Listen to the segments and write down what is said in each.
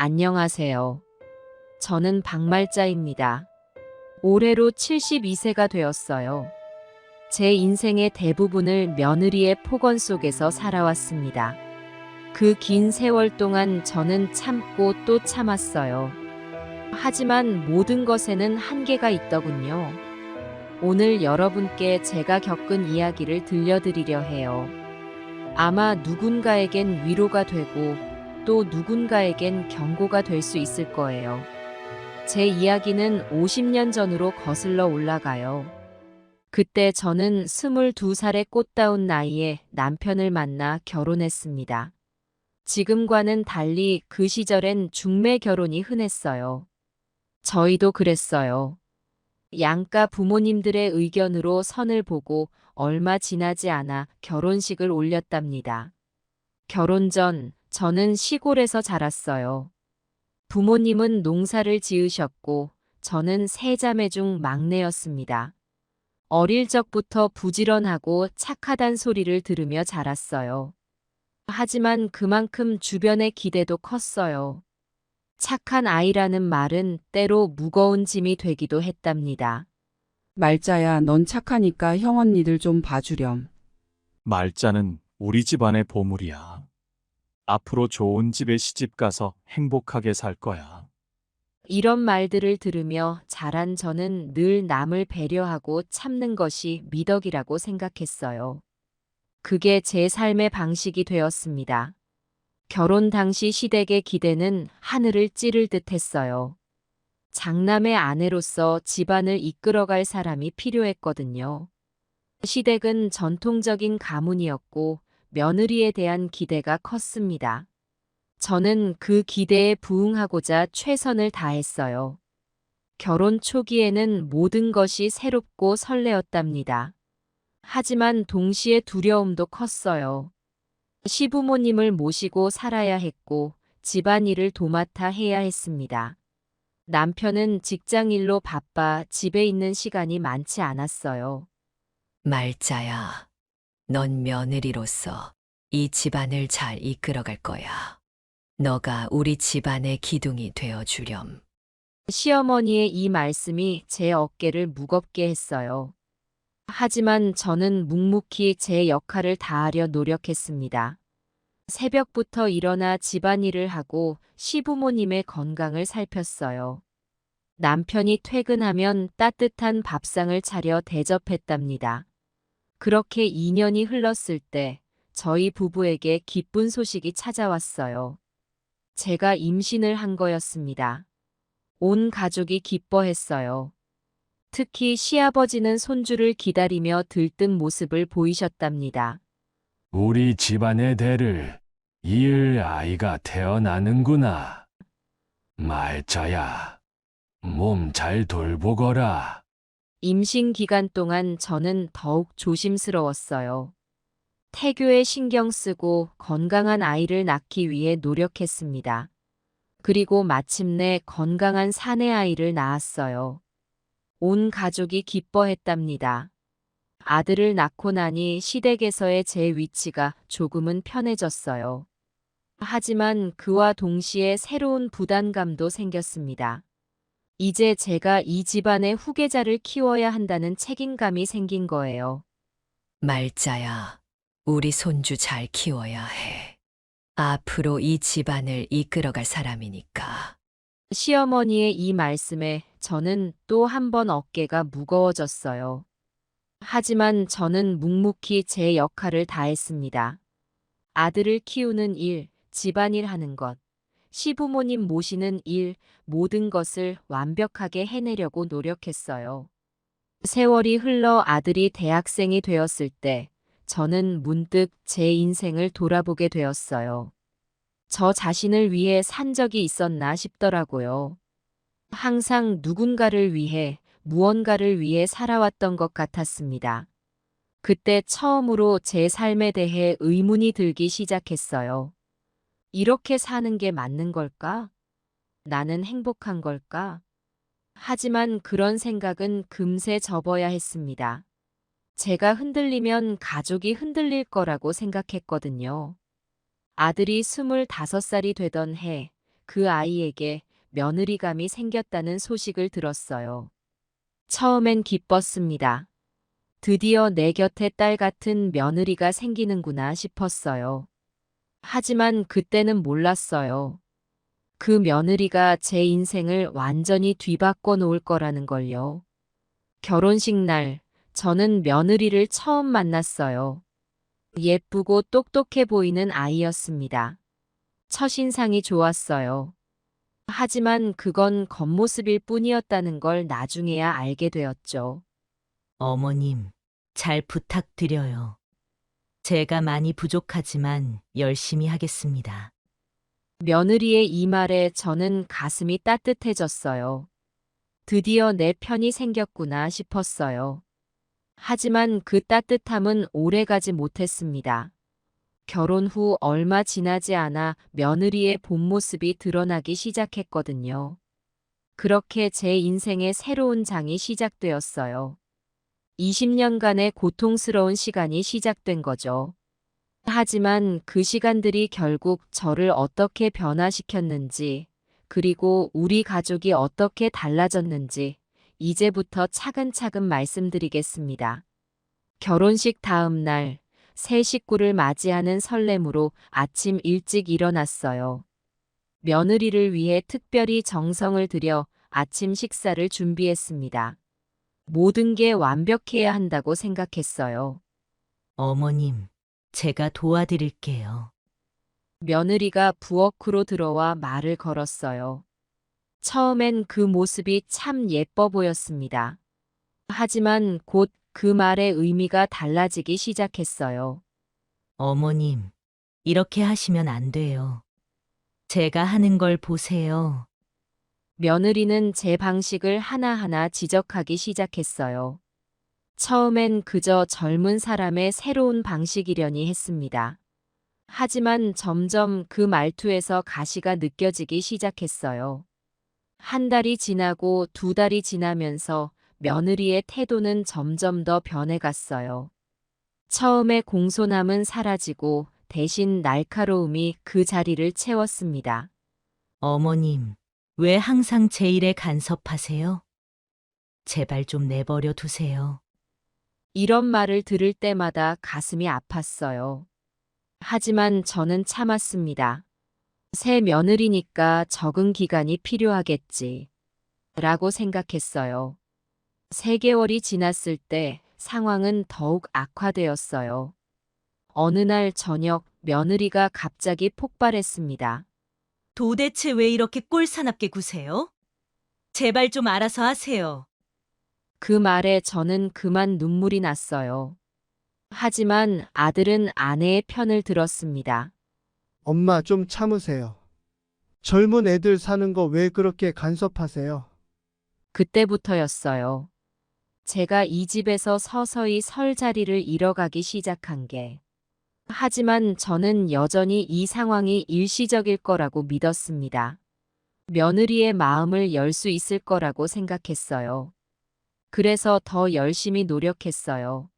안녕하세요. 저는 박말자입니다. 올해로 72세가 되었어요. 제 인생의 대부분을 며느리의 폭언 속에서 살아왔습니다. 그 긴 세월 동안 저는 참고 또 참았어요. 하지만 모든 것에는 한계가 있더군요. 오늘 여러분께 제가 겪은 이야기를 들려드리려 해요. 아마 누군가에겐 위로가 되고 또 누군가에겐 경고가 될 수 있을 거예요. 제 이야기는 50년 전으로 거슬러 올라가요. 그때 저는 22살의 꽃다운 나이에 남편을 만나 결혼했습니다. 지금과는 달리 그 시절엔 중매 결혼이 흔했어요. 저희도 그랬어요. 양가 부모님들의 의견으로 선을 보고 얼마 지나지 않아 결혼식을 올렸답니다. 결혼 전 저는 시골에서 자랐어요. 부모님은 농사를 지으셨고 저는 세 자매 중 막내였습니다. 어릴 적부터 부지런하고 착하단 소리를 들으며 자랐어요. 하지만 그만큼 주변의 기대도 컸어요. 착한 아이라는 말은 때로 무거운 짐이 되기도 했답니다. 말자야, 넌 착하니까 형 언니들 좀 봐주렴. 말자는 우리 집안의 보물이야. 앞으로 좋은 집에 시집 가서 행복하게 살 거야. 이런 말들을 들으며 자란 저는 늘 남을 배려하고 참는 것이 미덕이라고 생각했어요. 그게 제 삶의 방식이 되었습니다. 결혼 당시 시댁의 기대는 하늘을 찌를 듯 했어요. 장남의 아내로서 집안을 이끌어갈 사람이 필요했거든요. 시댁은 전통적인 가문이었고 며느리에 대한 기대가 컸습니다. 저는 그 기대에 부응하고자 최선을 다했어요. 결혼 초기에는 모든 것이 새롭고 설레었답니다. 하지만 동시에 두려움도 컸어요. 시부모님을 모시고 살아야 했고 집안일을 도맡아 해야 했습니다. 남편은 직장일로 바빠 집에 있는 시간이 많지 않았어요. 말자야, 넌 며느리로서 이 집안을 잘 이끌어갈 거야. 너가 우리 집안의 기둥이 되어 주렴. 시어머니의 이 말씀이 제 어깨를 무겁게 했어요. 하지만 저는 묵묵히 제 역할을 다하려 노력했습니다. 새벽부터 일어나 집안일을 하고 시부모님의 건강을 살폈어요. 남편이 퇴근하면 따뜻한 밥상을 차려 대접했답니다. 그렇게 2년이 흘렀을 때 저희 부부에게 기쁜 소식이 찾아왔어요. 제가 임신을 한 거였습니다. 온 가족이 기뻐했어요. 특히 시아버지는 손주를 기다리며 들뜬 모습을 보이셨답니다. 우리 집안의 대를 이을 아이가 태어나는구나. 말자야, 몸 잘 돌보거라. 임신 기간 동안 저는 더욱 조심스러웠어요. 태교에 신경 쓰고 건강한 아이를 낳기 위해 노력했습니다. 그리고 마침내 건강한 사내 아이를 낳았어요. 온 가족이 기뻐했답니다. 아들을 낳고 나니 시댁에서의 제 위치가 조금은 편해졌어요. 하지만 그와 동시에 새로운 부담감도 생겼습니다. 이제 제가 이 집안의 후계자를 키워야 한다는 책임감이 생긴 거예요. 말자야, 우리 손주 잘 키워야 해. 앞으로 이 집안을 이끌어갈 사람이니까. 시어머니의 이 말씀에 저는 또 한 번 어깨가 무거워졌어요. 하지만 저는 묵묵히 제 역할을 다했습니다. 아들을 키우는 일, 집안일 하는 것, 시부모님 모시는 일, 모든 것을 완벽하게 해내려고 노력했어요. 세월이 흘러 아들이 대학생이 되었을 때 저는 문득 제 인생을 돌아보게 되었어요. 저 자신을 위해 산 적이 있었나 싶더라고요. 항상 누군가를 위해, 무언가를 위해 살아왔던 것 같았습니다. 그때 처음으로 제 삶에 대해 의문이 들기 시작했어요. 이렇게 사는 게 맞는 걸까? 나는 행복한 걸까? 하지만 그런 생각은 금세 접어야 했습니다. 제가 흔들리면 가족이 흔들릴 거라고 생각했거든요. 아들이 25살이 되던 해, 그 아이에게 며느리감이 생겼다는 소식을 들었어요. 처음엔 기뻤습니다. 드디어 내 곁에 딸 같은 며느리가 생기는구나 싶었어요. 하지만 그때는 몰랐어요. 그 며느리가 제 인생을 완전히 뒤바꿔 놓을 거라는 걸요. 결혼식 날, 저는 며느리를 처음 만났어요. 예쁘고 똑똑해 보이는 아이였습니다. 첫인상이 좋았어요. 하지만 그건 겉모습일 뿐이었다는 걸 나중에야 알게 되었죠. 어머님, 잘 부탁드려요. 제가 많이 부족하지만 열심히 하겠습니다. 며느리의 이 말에 저는 가슴이 따뜻해졌어요. 드디어 내 편이 생겼구나 싶었어요. 하지만 그 따뜻함은 오래가지 못했습니다. 결혼 후 얼마 지나지 않아 며느리의 본 모습이 드러나기 시작했거든요. 그렇게 제 인생의 새로운 장이 시작되었어요. 20년간의 고통스러운 시간이 시작된 거죠. 하지만 그 시간들이 결국 저를 어떻게 변화시켰는지, 그리고 우리 가족이 어떻게 달라졌는지, 이제부터 차근차근 말씀드리겠습니다. 결혼식 다음 날, 새 식구를 맞이하는 설렘으로 아침 일찍 일어났어요. 며느리를 위해 특별히 정성을 들여 아침 식사를 준비했습니다. 모든 게 완벽해야 한다고 생각했어요. 어머님, 제가 도와드릴게요. 며느리가 부엌으로 들어와 말을 걸었어요. 처음엔 그 모습이 참 예뻐 보였습니다. 하지만 곧 그 말의 의미가 달라지기 시작했어요. 어머님, 이렇게 하시면 안 돼요. 제가 하는 걸 보세요. 며느리는 제 방식을 하나하나 지적하기 시작했어요. 처음엔 그저 젊은 사람의 새로운 방식이려니 했습니다. 하지만 점점 그 말투에서 가시가 느껴지기 시작했어요. 한 달이 지나고 두 달이 지나면서 며느리의 태도는 점점 더 변해갔어요. 처음에 공손함은 사라지고 대신 날카로움이 그 자리를 채웠습니다. 어머님, 왜 항상 제 일에 간섭하세요? 제발 좀 내버려 두세요. 이런 말을 들을 때마다 가슴이 아팠어요. 하지만 저는 참았습니다. 새 며느리니까 적응 기간이 필요하겠지. 라고 생각했어요. 3개월이 지났을 때 상황은 더욱 악화되었어요. 어느 날 저녁 며느리가 갑자기 폭발했습니다. 도대체 왜 이렇게 꼴사납게 구세요? 제발 좀 알아서 하세요. 그 말에 저는 그만 눈물이 났어요. 하지만 아들은 아내의 편을 들었습니다. 엄마 좀 참으세요. 젊은 애들 사는 거 왜 그렇게 간섭하세요? 그때부터였어요. 제가 이 집에서 서서히 설 자리를 잃어가기 시작한 게. 하지만 저는 여전히 이 상황이 일시적일 거라고 믿었습니다. 며느리의 마음을 열 수 있을 거라고 생각했어요. 그래서 더 열심히 노력했어요.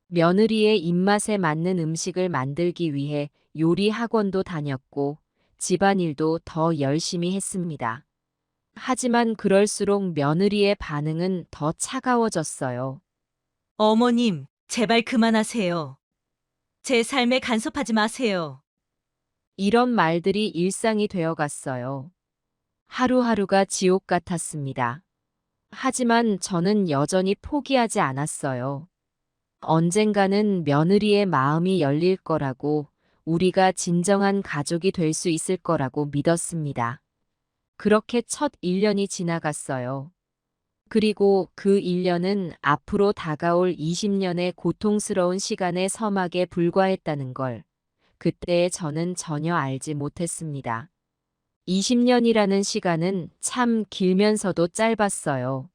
며느리의 입맛에 맞는 음식을 만들기 위해 요리 학원도 다녔고 집안일도 더 열심히 했습니다. 하지만 그럴수록 며느리의 반응은 더 차가워졌어요. 어머님, 제발 그만하세요. 제 삶에 간섭하지 마세요. 이런 말들이 일상이 되어갔어요. 하루하루가 지옥 같았습니다. 하지만 저는 여전히 포기하지 않았어요. 언젠가는 며느리의 마음이 열릴 거라고, 우리가 진정한 가족이 될 수 있을 거라고 믿었습니다. 그렇게 첫 1년이 지나갔어요. 그리고 그 1년은 앞으로 다가올 20년의 고통스러운 시간의 서막에 불과했다는 걸 그때 저는 전혀 알지 못했습니다. 20년이라는 시간은 참 길면서도 짧았어요.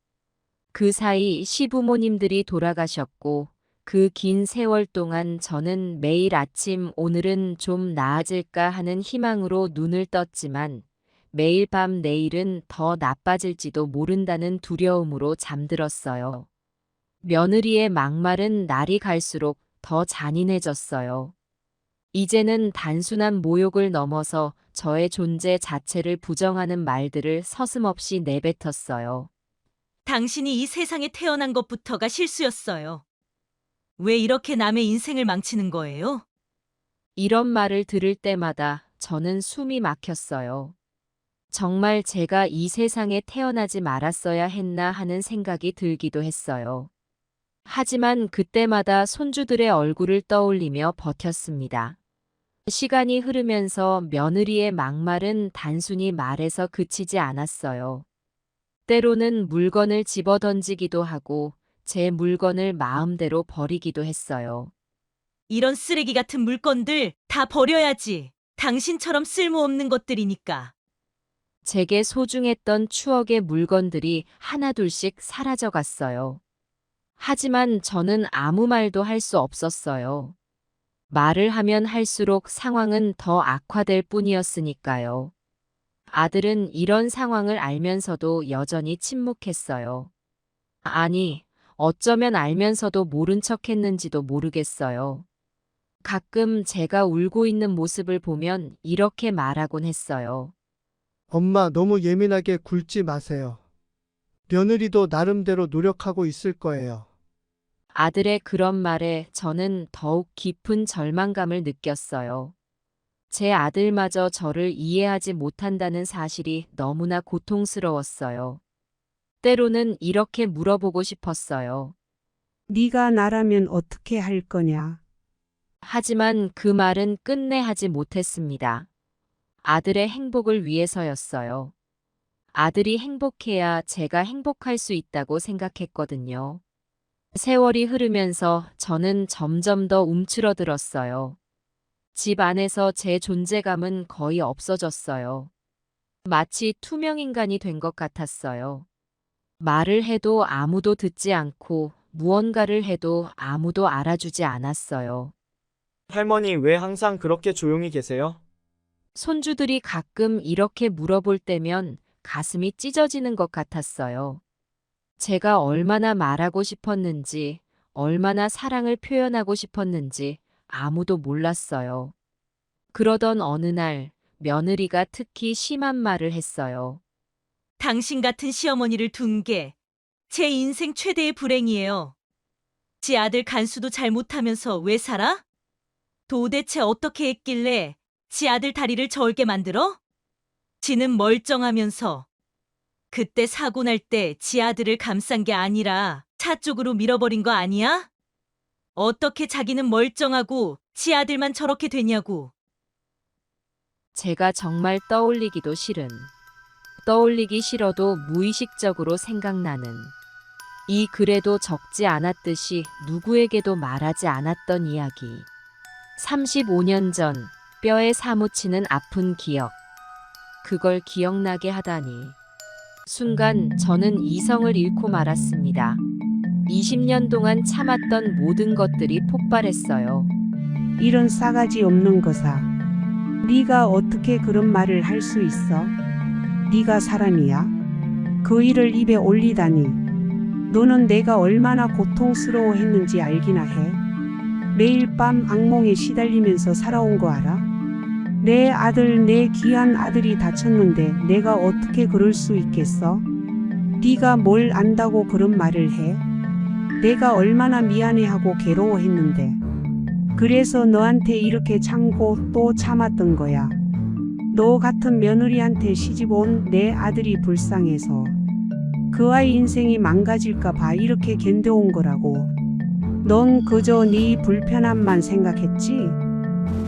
그 사이 시부모님들이 돌아가셨고 그 긴 세월 동안 저는 매일 아침 오늘은 좀 나아질까 하는 희망으로 눈을 떴지만 매일 밤 내일은 더 나빠질지도 모른다는 두려움으로 잠들었어요. 며느리의 막말은 날이 갈수록 더 잔인해졌어요. 이제는 단순한 모욕을 넘어서 저의 존재 자체를 부정하는 말들을 서슴없이 내뱉었어요. 당신이 이 세상에 태어난 것부터가 실수였어요. 왜 이렇게 남의 인생을 망치는 거예요? 이런 말을 들을 때마다 저는 숨이 막혔어요. 정말 제가 이 세상에 태어나지 말았어야 했나 하는 생각이 들기도 했어요. 하지만 그때마다 손주들의 얼굴을 떠올리며 버텼습니다. 시간이 흐르면서 며느리의 막말은 단순히 말에서 그치지 않았어요. 때로는 물건을 집어던지기도 하고 제 물건을 마음대로 버리기도 했어요. 이런 쓰레기 같은 물건들 다 버려야지. 당신처럼 쓸모없는 것들이니까. 제게 소중했던 추억의 물건들이 하나둘씩 사라져 갔어요. 하지만 저는 아무 말도 할 수 없었어요. 말을 하면 할수록 상황은 더 악화될 뿐이었으니까요. 아들은 이런 상황을 알면서도 여전히 침묵했어요. 아니, 어쩌면 알면서도 모른 척 했는지도 모르겠어요. 가끔 제가 울고 있는 모습을 보면 이렇게 말하곤 했어요. 엄마, 너무 예민하게 굴지 마세요. 며느리도 나름대로 노력하고 있을 거예요. 아들의 그런 말에 저는 더욱 깊은 절망감을 느꼈어요. 제 아들마저 저를 이해하지 못한다는 사실이 너무나 고통스러웠어요. 때로는 이렇게 물어보고 싶었어요. 네가 나라면 어떻게 할 거냐? 하지만 그 말은 끝내 하지 못했습니다. 아들의 행복을 위해서였어요. 아들이 행복해야 제가 행복할 수 있다고 생각했거든요. 세월이 흐르면서 저는 점점 더 움츠러들었어요. 집 안에서 제 존재감은 거의 없어졌어요. 마치 투명인간이 된 것 같았어요. 말을 해도 아무도 듣지 않고 무언가를 해도 아무도 알아주지 않았어요. 할머니, 왜 항상 그렇게 조용히 계세요? 손주들이 가끔 이렇게 물어볼 때면 가슴이 찢어지는 것 같았어요. 제가 얼마나 말하고 싶었는지, 얼마나 사랑을 표현하고 싶었는지 아무도 몰랐어요. 그러던 어느 날 며느리가 특히 심한 말을 했어요. 당신 같은 시어머니를 둔 게 제 인생 최대의 불행이에요. 지 아들 간수도 잘 못하면서 왜 살아? 도대체 어떻게 했길래 지 아들 다리를 저을게 만들어? 지는 멀쩡하면서 그때 사고 날 때 지 아들을 감싼 게 아니라 차 쪽으로 밀어버린 거 아니야? 어떻게 자기는 멀쩡하고 지 아들만 저렇게 되냐고. 제가 정말 떠올리기도 싫은, 떠올리기 싫어도 무의식적으로 생각나는, 이 글에도 적지 않았듯이 누구에게도 말하지 않았던 이야기. 35년 전 뼈에 사무치는 아픈 기억. 그걸 기억나게 하다니. 순간 저는 이성을 잃고 말았습니다. 20년 동안 참았던 모든 것들이 폭발했어요. 이런 싸가지 없는 거사. 네가 어떻게 그런 말을 할 수 있어? 네가 사람이야? 그 일을 입에 올리다니. 너는 내가 얼마나 고통스러워했는지 알기나 해? 매일 밤 악몽에 시달리면서 살아온 거 알아? 내 아들, 내 귀한 아들이 다쳤는데 내가 어떻게 그럴 수 있겠어? 네가 뭘 안다고 그런 말을 해? 내가 얼마나 미안해하고 괴로워했는데. 그래서 너한테 이렇게 참고 또 참았던 거야. 너 같은 며느리한테 시집 온 내 아들이 불쌍해서 그 아이 인생이 망가질까 봐 이렇게 견뎌온 거라고. 넌 그저 네 불편함만 생각했지?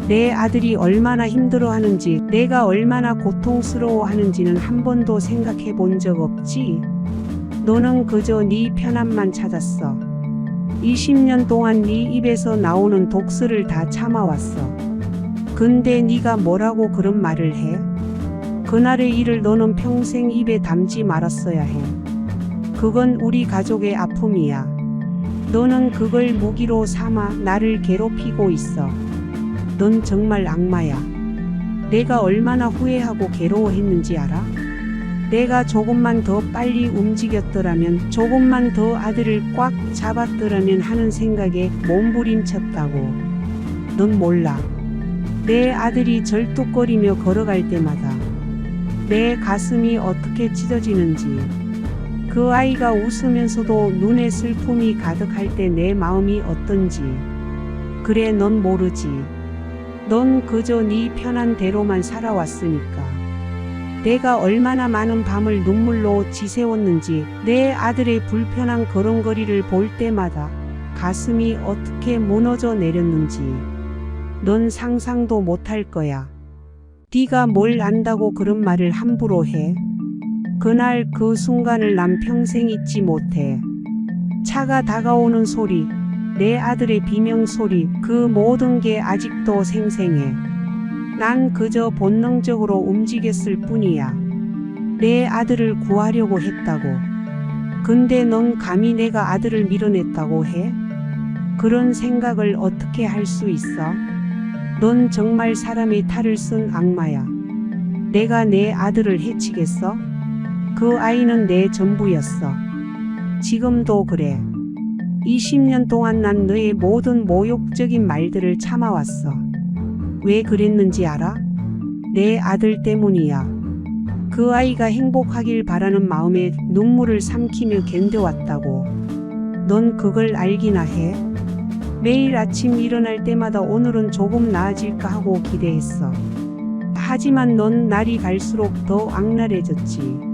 내 아들이 얼마나 힘들어하는지, 내가 얼마나 고통스러워하는지는 한 번도 생각해 본 적 없지? 너는 그저 네 편함만 찾았어. 20년 동안 네 입에서 나오는 독설을 다 참아왔어. 근데 네가 뭐라고 그런 말을 해? 그날의 일을 너는 평생 입에 담지 말았어야 해. 그건 우리 가족의 아픔이야. 너는 그걸 무기로 삼아 나를 괴롭히고 있어. 넌 정말 악마야. 내가 얼마나 후회하고 괴로워했는지 알아? 내가 조금만 더 빨리 움직였더라면, 조금만 더 아들을 꽉 잡았더라면 하는 생각에 몸부림쳤다고. 넌 몰라. 내 아들이 절뚝거리며 걸어갈 때마다 내 가슴이 어떻게 찢어지는지, 그 아이가 웃으면서도 눈에 슬픔이 가득할 때 내 마음이 어떤지. 그래, 넌 모르지. 넌 그저 네 편한 대로만 살아왔으니까. 내가 얼마나 많은 밤을 눈물로 지새웠는지, 내 아들의 불편한 걸음걸이를 볼 때마다 가슴이 어떻게 무너져 내렸는지 넌 상상도 못할 거야. 네가 뭘 안다고 그런 말을 함부로 해? 그날 그 순간을 난 평생 잊지 못해. 차가 다가오는 소리, 내 아들의 비명소리, 그 모든 게 아직도 생생해. 난 그저 본능적으로 움직였을 뿐이야. 내 아들을 구하려고 했다고. 근데 넌 감히 내가 아들을 밀어냈다고 해? 그런 생각을 어떻게 할 수 있어? 넌 정말 사람의 탈을 쓴 악마야. 내가 내 아들을 해치겠어? 그 아이는 내 전부였어. 지금도 그래. 20년 동안 난 너의 모든 모욕적인 말들을 참아왔어. 왜 그랬는지 알아? 내 아들 때문이야. 그 아이가 행복하길 바라는 마음에 눈물을 삼키며 견뎌왔다고. 넌 그걸 알기나 해? 매일 아침 일어날 때마다 오늘은 조금 나아질까 하고 기대했어. 하지만 넌 날이 갈수록 더 악랄해졌지.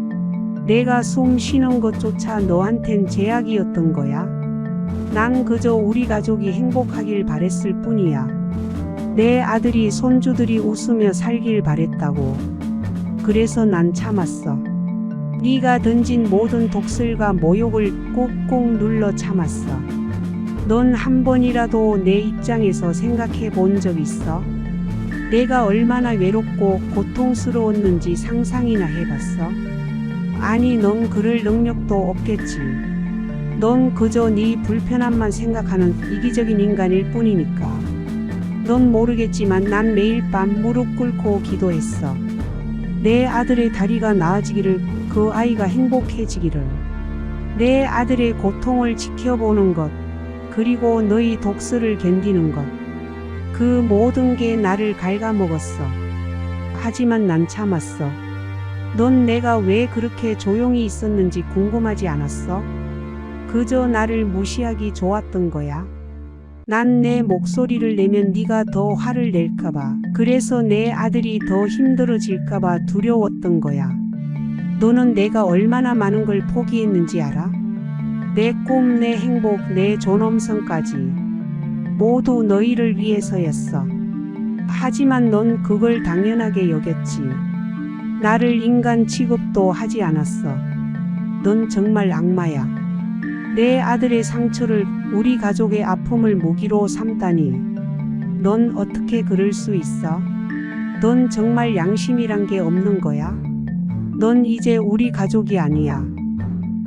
내가 숨 쉬는 것조차 너한텐 제약이었던 거야. 난 그저 우리 가족이 행복하길 바랬을 뿐이야. 내 아들이, 손주들이 웃으며 살길 바랬다고. 그래서 난 참았어. 네가 던진 모든 독설과 모욕을 꾹꾹 눌러 참았어. 넌 한 번이라도 내 입장에서 생각해 본 적 있어? 내가 얼마나 외롭고 고통스러웠는지 상상이나 해봤어? 아니, 넌 그럴 능력도 없겠지. 넌 그저 네 불편함만 생각하는 이기적인 인간일 뿐이니까. 넌 모르겠지만 난 매일 밤 무릎 꿇고 기도했어. 내 아들의 다리가 나아지기를, 그 아이가 행복해지기를. 내 아들의 고통을 지켜보는 것, 그리고 너희 독설을 견디는 것. 그 모든 게 나를 갉아먹었어. 하지만 난 참았어. 넌 내가 왜 그렇게 조용히 있었는지 궁금하지 않았어? 그저 나를 무시하기 좋았던 거야. 난 내 목소리를 내면 네가 더 화를 낼까봐, 그래서 내 아들이 더 힘들어질까봐 두려웠던 거야. 너는 내가 얼마나 많은 걸 포기했는지 알아? 내 꿈, 내 행복, 내 존엄성까지 모두 너희를 위해서였어. 하지만 넌 그걸 당연하게 여겼지. 나를 인간 취급도 하지 않았어. 넌 정말 악마야. 내 아들의 상처를, 우리 가족의 아픔을 무기로 삼다니. 넌 어떻게 그럴 수 있어? 넌 정말 양심이란 게 없는 거야? 넌 이제 우리 가족이 아니야.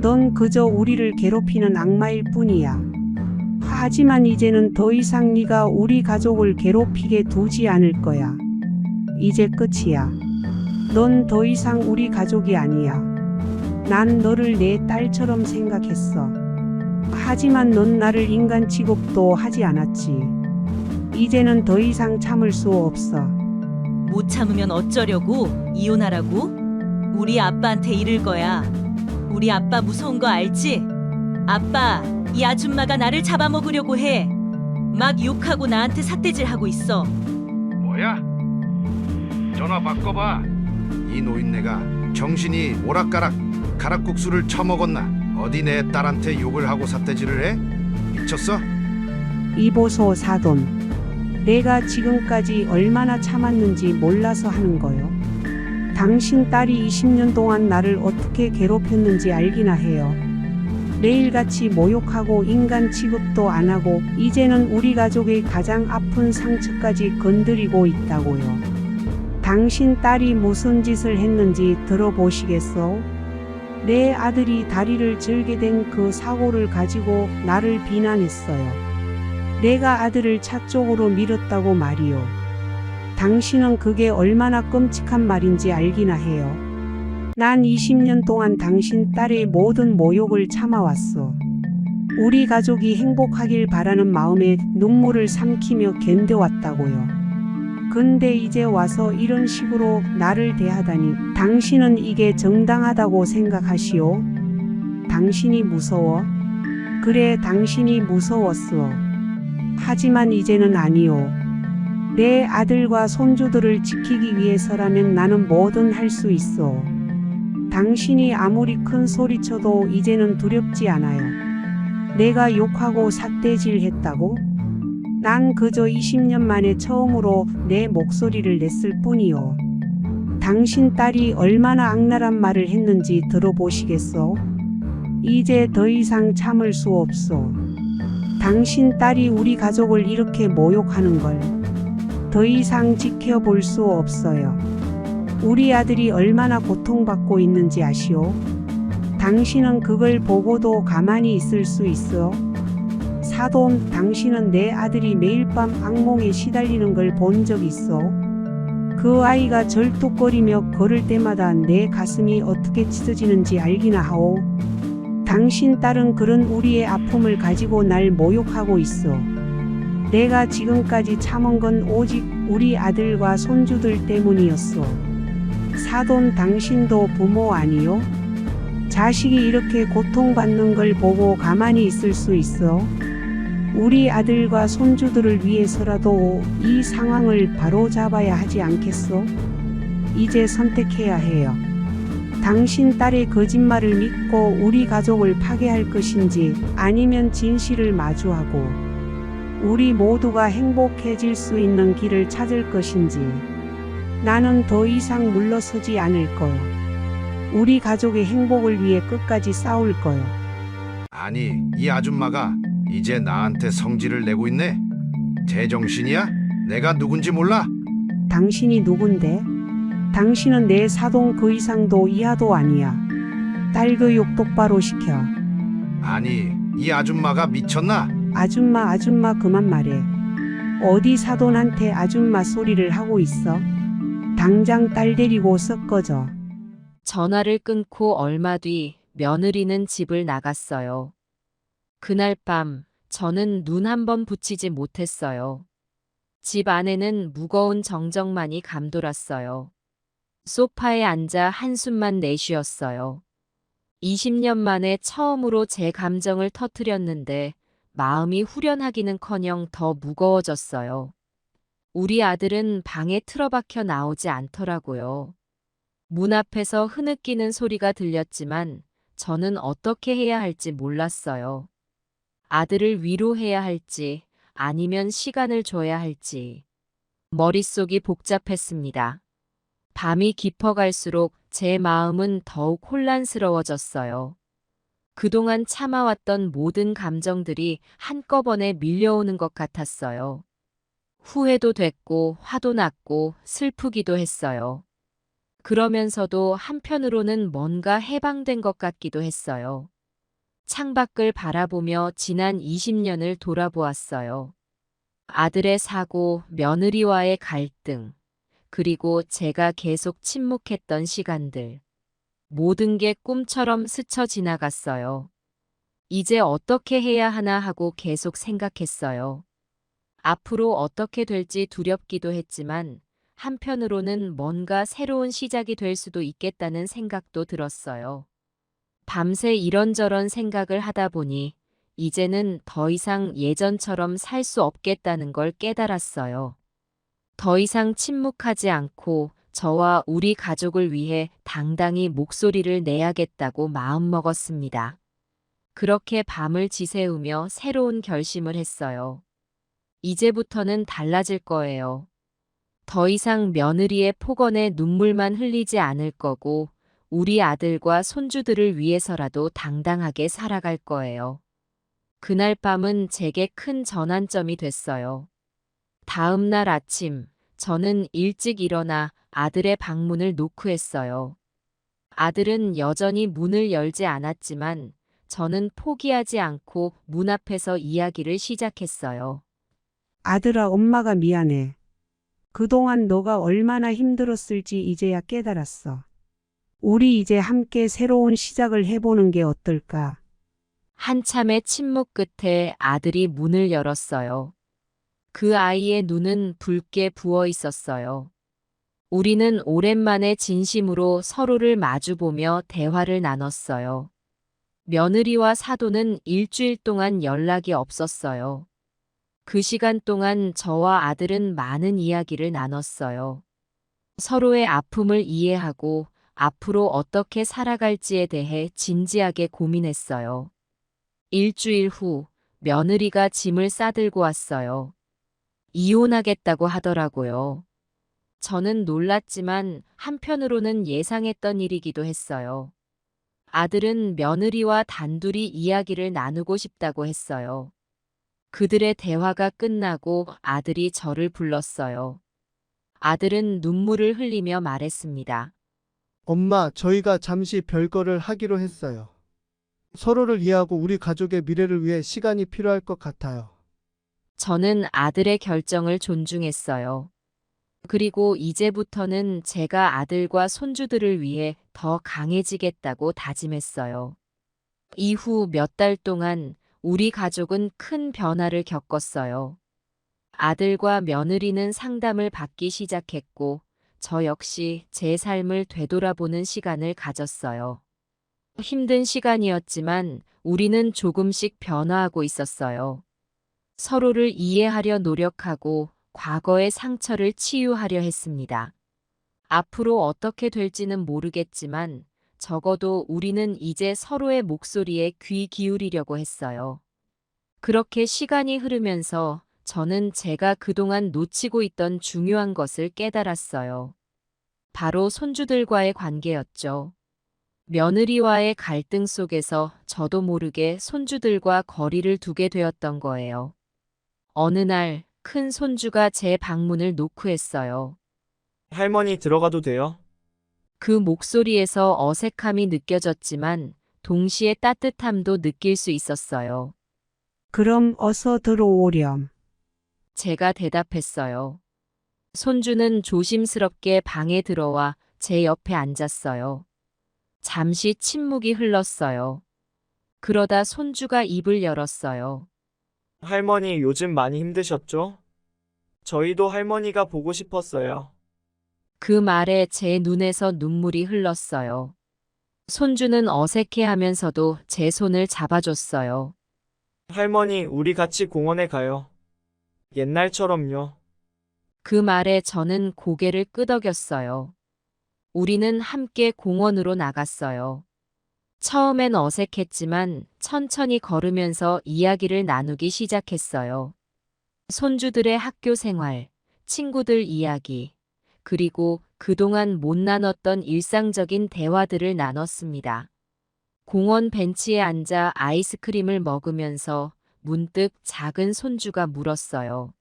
넌 그저 우리를 괴롭히는 악마일 뿐이야. 하지만 이제는 더 이상 네가 우리 가족을 괴롭히게 두지 않을 거야. 이제 끝이야. 넌 더 이상 우리 가족이 아니야. 난 너를 내 딸처럼 생각했어. 하지만 넌 나를 인간 취급도 하지 않았지. 이제는 더 이상 참을 수 없어. 못 참으면 어쩌려고? 이혼하라고? 우리 아빠한테 이를 거야. 우리 아빠 무서운 거 알지? 아빠, 이 아줌마가 나를 잡아먹으려고 해. 막 욕하고 나한테 삿대질하고 있어. 뭐야? 전화 바꿔봐. 이 노인네가 정신이 오락가락 가락국수를 처먹었나? 어디 내 딸한테 욕을 하고 삿대질을 해? 미쳤어? 이보소 사돈. 내가 지금까지 얼마나 참았는지 몰라서 하는 거요. 당신 딸이 20년 동안 나를 어떻게 괴롭혔는지 알기나 해요. 매일같이 모욕하고 인간 취급도 안 하고 이제는 우리 가족의 가장 아픈 상처까지 건드리고 있다고요. 당신 딸이 무슨 짓을 했는지 들어보시겠어? 내 아들이 다리를 절게 된 그 사고를 가지고 나를 비난했어요. 내가 아들을 차 쪽으로 밀었다고 말이요. 당신은 그게 얼마나 끔찍한 말인지 알기나 해요. 난 20년 동안 당신 딸의 모든 모욕을 참아왔어. 우리 가족이 행복하길 바라는 마음에 눈물을 삼키며 견뎌왔다고요. 근데 이제 와서 이런 식으로 나를 대하다니 당신은 이게 정당하다고 생각하시오? 당신이 무서워? 그래, 당신이 무서웠어. 하지만 이제는 아니오. 내 아들과 손주들을 지키기 위해서라면 나는 뭐든 할 수 있어. 당신이 아무리 큰 소리쳐도 이제는 두렵지 않아요. 내가 욕하고 삿대질했다고? 난 그저 20년 만에 처음으로 내 목소리를 냈을 뿐이요. 당신 딸이 얼마나 악랄한 말을 했는지 들어보시겠소? 이제 더 이상 참을 수 없소. 당신 딸이 우리 가족을 이렇게 모욕하는 걸 더 이상 지켜볼 수 없어요. 우리 아들이 얼마나 고통받고 있는지 아시오? 당신은 그걸 보고도 가만히 있을 수 있어? 사돈, 당신은 내 아들이 매일 밤 악몽에 시달리는 걸 본 적 있어? 그 아이가 절뚝거리며 걸을 때마다 내 가슴이 어떻게 찢어지는지 알기나 하오? 당신 딸은 그런 우리의 아픔을 가지고 날 모욕하고 있어. 내가 지금까지 참은 건 오직 우리 아들과 손주들 때문이었어. 사돈, 당신도 부모 아니요? 자식이 이렇게 고통받는 걸 보고 가만히 있을 수 있어? 우리 아들과 손주들을 위해서라도 이 상황을 바로잡아야 하지 않겠소? 이제 선택해야 해요. 당신 딸의 거짓말을 믿고 우리 가족을 파괴할 것인지, 아니면 진실을 마주하고 우리 모두가 행복해질 수 있는 길을 찾을 것인지. 나는 더 이상 물러서지 않을 거요. 우리 가족의 행복을 위해 끝까지 싸울 거요. 아니, 이 아줌마가 이제 나한테 성질을 내고 있네? 제정신이야? 내가 누군지 몰라? 당신이 누군데? 당신은 내 사돈 그 이상도 이하도 아니야. 딸 교육 똑바로 시켜. 아니, 이 아줌마가 미쳤나? 아줌마 그만 말해. 어디 사돈한테 아줌마 소리를 하고 있어? 당장 딸 데리고 썩 꺼져. 전화를 끊고 얼마 뒤 며느리는 집을 나갔어요. 그날 밤 저는 눈 한 번 붙이지 못했어요. 집 안에는 무거운 정적만이 감돌았어요. 소파에 앉아 한숨만 내쉬었어요. 20년 만에 처음으로 제 감정을 터뜨렸는데 마음이 후련하기는커녕 더 무거워졌어요. 우리 아들은 방에 틀어박혀 나오지 않더라고요. 문 앞에서 흐느끼는 소리가 들렸지만 저는 어떻게 해야 할지 몰랐어요. 아들을 위로해야 할지 아니면 시간을 줘야 할지. 머릿속이 복잡했습니다. 밤이 깊어갈수록 제 마음은 더욱 혼란스러워졌어요. 그동안 참아왔던 모든 감정들이 한꺼번에 밀려오는 것 같았어요. 후회도 됐고 화도 났고 슬프기도 했어요. 그러면서도 한편으로는 뭔가 해방된 것 같기도 했어요. 창밖을 바라보며 지난 20년을 돌아보았어요. 아들의 사고, 며느리와의 갈등, 그리고 제가 계속 침묵했던 시간들. 모든 게 꿈처럼 스쳐 지나갔어요. 이제 어떻게 해야 하나 하고 계속 생각했어요. 앞으로 어떻게 될지 두렵기도 했지만 한편으로는 뭔가 새로운 시작이 될 수도 있겠다는 생각도 들었어요. 밤새 이런저런 생각을 하다 보니 이제는 더 이상 예전처럼 살 수 없겠다는 걸 깨달았어요. 더 이상 침묵하지 않고 저와 우리 가족을 위해 당당히 목소리를 내야겠다고 마음먹었습니다. 그렇게 밤을 지새우며 새로운 결심을 했어요. 이제부터는 달라질 거예요. 더 이상 며느리의 폭언에 눈물만 흘리지 않을 거고 우리 아들과 손주들을 위해서라도 당당하게 살아갈 거예요. 그날 밤은 제게 큰 전환점이 됐어요. 다음 날 아침, 저는 일찍 일어나 아들의 방문을 노크했어요. 아들은 여전히 문을 열지 않았지만 저는 포기하지 않고 문 앞에서 이야기를 시작했어요. 아들아, 엄마가 미안해. 그동안 너가 얼마나 힘들었을지 이제야 깨달았어. 우리 이제 함께 새로운 시작을 해보는 게 어떨까? 한참의 침묵 끝에 아들이 문을 열었어요. 그 아이의 눈은 붉게 부어 있었어요. 우리는 오랜만에 진심으로 서로를 마주보며 대화를 나눴어요. 며느리와 사돈은 일주일 동안 연락이 없었어요. 그 시간 동안 저와 아들은 많은 이야기를 나눴어요. 서로의 아픔을 이해하고 앞으로 어떻게 살아갈지에 대해 진지하게 고민했어요. 일주일 후 며느리가 짐을 싸들고 왔어요. 이혼하겠다고 하더라고요. 저는 놀랐지만 한편으로는 예상했던 일이기도 했어요. 아들은 며느리와 단둘이 이야기를 나누고 싶다고 했어요. 그들의 대화가 끝나고 아들이 저를 불렀어요. 아들은 눈물을 흘리며 말했습니다. 엄마, 저희가 잠시 별거를 하기로 했어요. 서로를 이해하고 우리 가족의 미래를 위해 시간이 필요할 것 같아요. 저는 아들의 결정을 존중했어요. 그리고 이제부터는 제가 아들과 손주들을 위해 더 강해지겠다고 다짐했어요. 이후 몇 달 동안 우리 가족은 큰 변화를 겪었어요. 아들과 며느리는 상담을 받기 시작했고, 저 역시 제 삶을 되돌아보는 시간을 가졌어요. 힘든 시간이었지만 우리는 조금씩 변화하고 있었어요. 서로를 이해하려 노력하고 과거의 상처를 치유하려 했습니다. 앞으로 어떻게 될지는 모르겠지만 적어도 우리는 이제 서로의 목소리에 귀 기울이려고 했어요. 그렇게 시간이 흐르면서 저는 제가 그동안 놓치고 있던 중요한 것을 깨달았어요. 바로 손주들과의 관계였죠. 며느리와의 갈등 속에서 저도 모르게 손주들과 거리를 두게 되었던 거예요. 어느 날 큰 손주가 제 방문을 노크했어요. 할머니 들어가도 돼요? 그 목소리에서 어색함이 느껴졌지만 동시에 따뜻함도 느낄 수 있었어요. 그럼 어서 들어오렴. 제가 대답했어요. 손주는 조심스럽게 방에 들어와 제 옆에 앉았어요. 잠시 침묵이 흘렀어요. 그러다 손주가 입을 열었어요. 할머니 요즘 많이 힘드셨죠? 저희도 할머니가 보고 싶었어요. 그 말에 제 눈에서 눈물이 흘렀어요. 손주는 어색해하면서도 제 손을 잡아줬어요. 할머니, 우리 같이 공원에 가요. 옛날처럼요. 그 말에 저는 고개를 끄덕였어요. 우리는 함께 공원으로 나갔어요. 처음엔 어색했지만 천천히 걸으면서 이야기를 나누기 시작했어요. 손주들의 학교 생활, 친구들 이야기, 그리고 그동안 못 나눴던 일상적인 대화들을 나눴습니다. 공원 벤치에 앉아 아이스크림을 먹으면서 문득 작은 손주가 물었어요.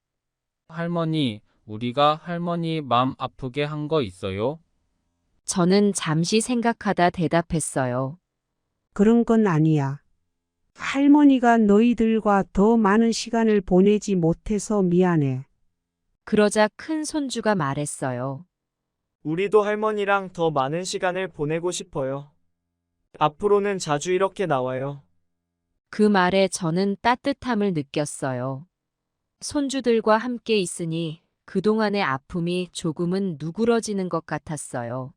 할머니, 우리가 할머니 마음 아프게 한 거 있어요? 저는 잠시 생각하다 대답했어요. 그런 건 아니야. 할머니가 너희들과 더 많은 시간을 보내지 못해서 미안해. 그러자 큰 손주가 말했어요. 우리도 할머니랑 더 많은 시간을 보내고 싶어요. 앞으로는 자주 이렇게 나와요. 그 말에 저는 따뜻함을 느꼈어요. 손주들과 함께 있으니 그동안의 아픔이 조금은 누그러지는 것 같았어요.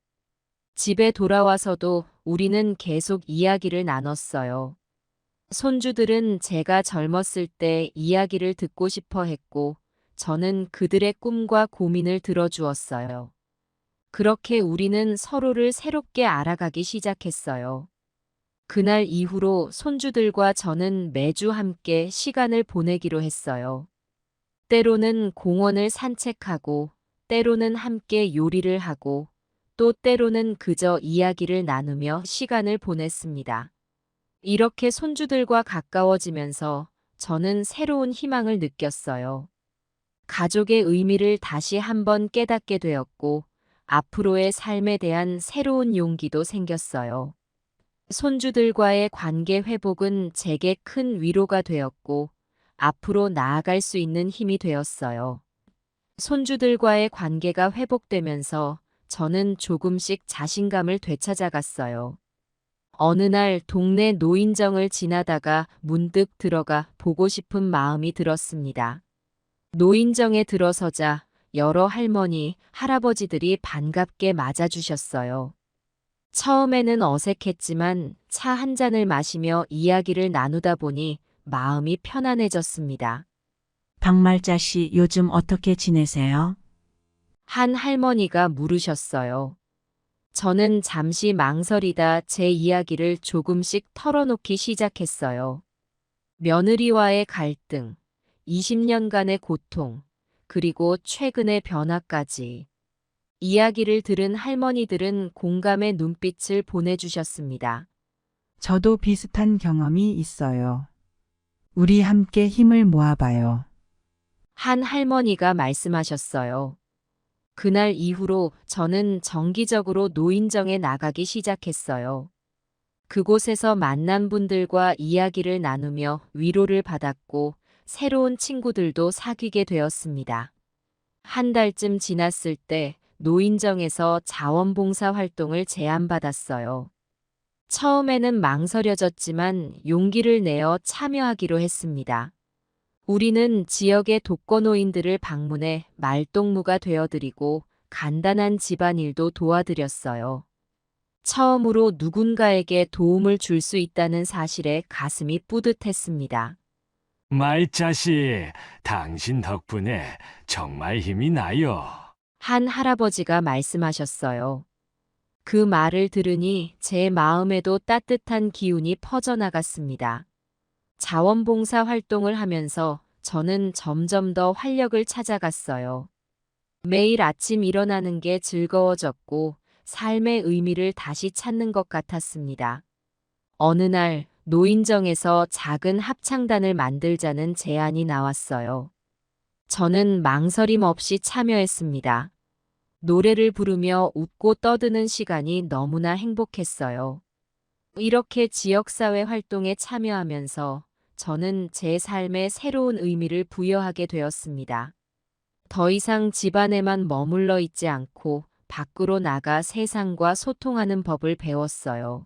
집에 돌아와서도 우리는 계속 이야기를 나눴어요. 손주들은 제가 젊었을 때 이야기를 듣고 싶어 했고, 저는 그들의 꿈과 고민을 들어주었어요. 그렇게 우리는 서로를 새롭게 알아가기 시작했어요. 그날 이후로 손주들과 저는 매주 함께 시간을 보내기로 했어요. 때로는 공원을 산책하고, 때로는 함께 요리를 하고, 또 때로는 그저 이야기를 나누며 시간을 보냈습니다. 이렇게 손주들과 가까워지면서 저는 새로운 희망을 느꼈어요. 가족의 의미를 다시 한번 깨닫게 되었고, 앞으로의 삶에 대한 새로운 용기도 생겼어요. 손주들과의 관계 회복은 제게 큰 위로가 되었고, 앞으로 나아갈 수 있는 힘이 되었어요. 손주들과의 관계가 회복되면서 저는 조금씩 자신감을 되찾아갔어요. 어느 날 동네 노인정을 지나다가 문득 들어가 보고 싶은 마음이 들었습니다. 노인정에 들어서자 여러 할머니, 할아버지들이 반갑게 맞아주셨어요. 처음에는 어색했지만 차 한 잔을 마시며 이야기를 나누다 보니 마음이 편안해졌습니다. 박말자 씨 요즘 어떻게 지내세요? 한 할머니가 물으셨어요. 저는 잠시 망설이다 제 이야기를 조금씩 털어놓기 시작했어요. 며느리와의 갈등, 20년간의 고통, 그리고 최근의 변화까지. 이야기를 들은 할머니들은 공감의 눈빛을 보내주셨습니다. 저도 비슷한 경험이 있어요. 우리 함께 힘을 모아봐요. 한 할머니가 말씀하셨어요. 그날 이후로 저는 정기적으로 노인정에 나가기 시작했어요. 그곳에서 만난 분들과 이야기를 나누며 위로를 받았고 새로운 친구들도 사귀게 되었습니다. 한 달쯤 지났을 때 노인정에서 자원봉사 활동을 제안받았어요. 처음에는 망설여졌지만 용기를 내어 참여하기로 했습니다. 우리는 지역의 독거노인들을 방문해 말동무가 되어드리고 간단한 집안일도 도와드렸어요. 처음으로 누군가에게 도움을 줄 수 있다는 사실에 가슴이 뿌듯했습니다. 말자씨, 당신 덕분에 정말 힘이 나요. 한 할아버지가 말씀하셨어요. 그 말을 들으니 제 마음에도 따뜻한 기운이 퍼져나갔습니다. 자원봉사 활동을 하면서 저는 점점 더 활력을 찾아갔어요. 매일 아침 일어나는 게 즐거워졌고 삶의 의미를 다시 찾는 것 같았습니다. 어느 날 노인정에서 작은 합창단을 만들자는 제안이 나왔어요. 저는 망설임 없이 참여했습니다. 노래를 부르며 웃고 떠드는 시간이 너무나 행복했어요. 이렇게 지역사회 활동에 참여하면서 저는 제 삶에 새로운 의미를 부여하게 되었습니다. 더 이상 집안에만 머물러 있지 않고 밖으로 나가 세상과 소통하는 법을 배웠어요.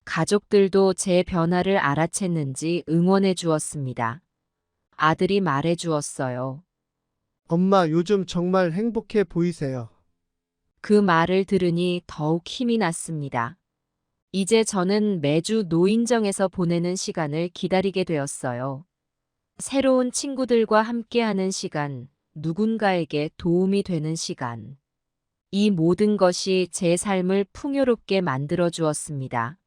가족들도 제 변화를 알아챘는지 응원해 주었습니다. 아들이 말해 주었어요. 엄마, 요즘 정말 행복해 보이세요. 그 말을 들으니 더욱 힘이 났습니다. 이제 저는 매주 노인정에서 보내는 시간을 기다리게 되었어요. 새로운 친구들과 함께하는 시간, 누군가에게 도움이 되는 시간. 이 모든 것이 제 삶을 풍요롭게 만들어 주었습니다.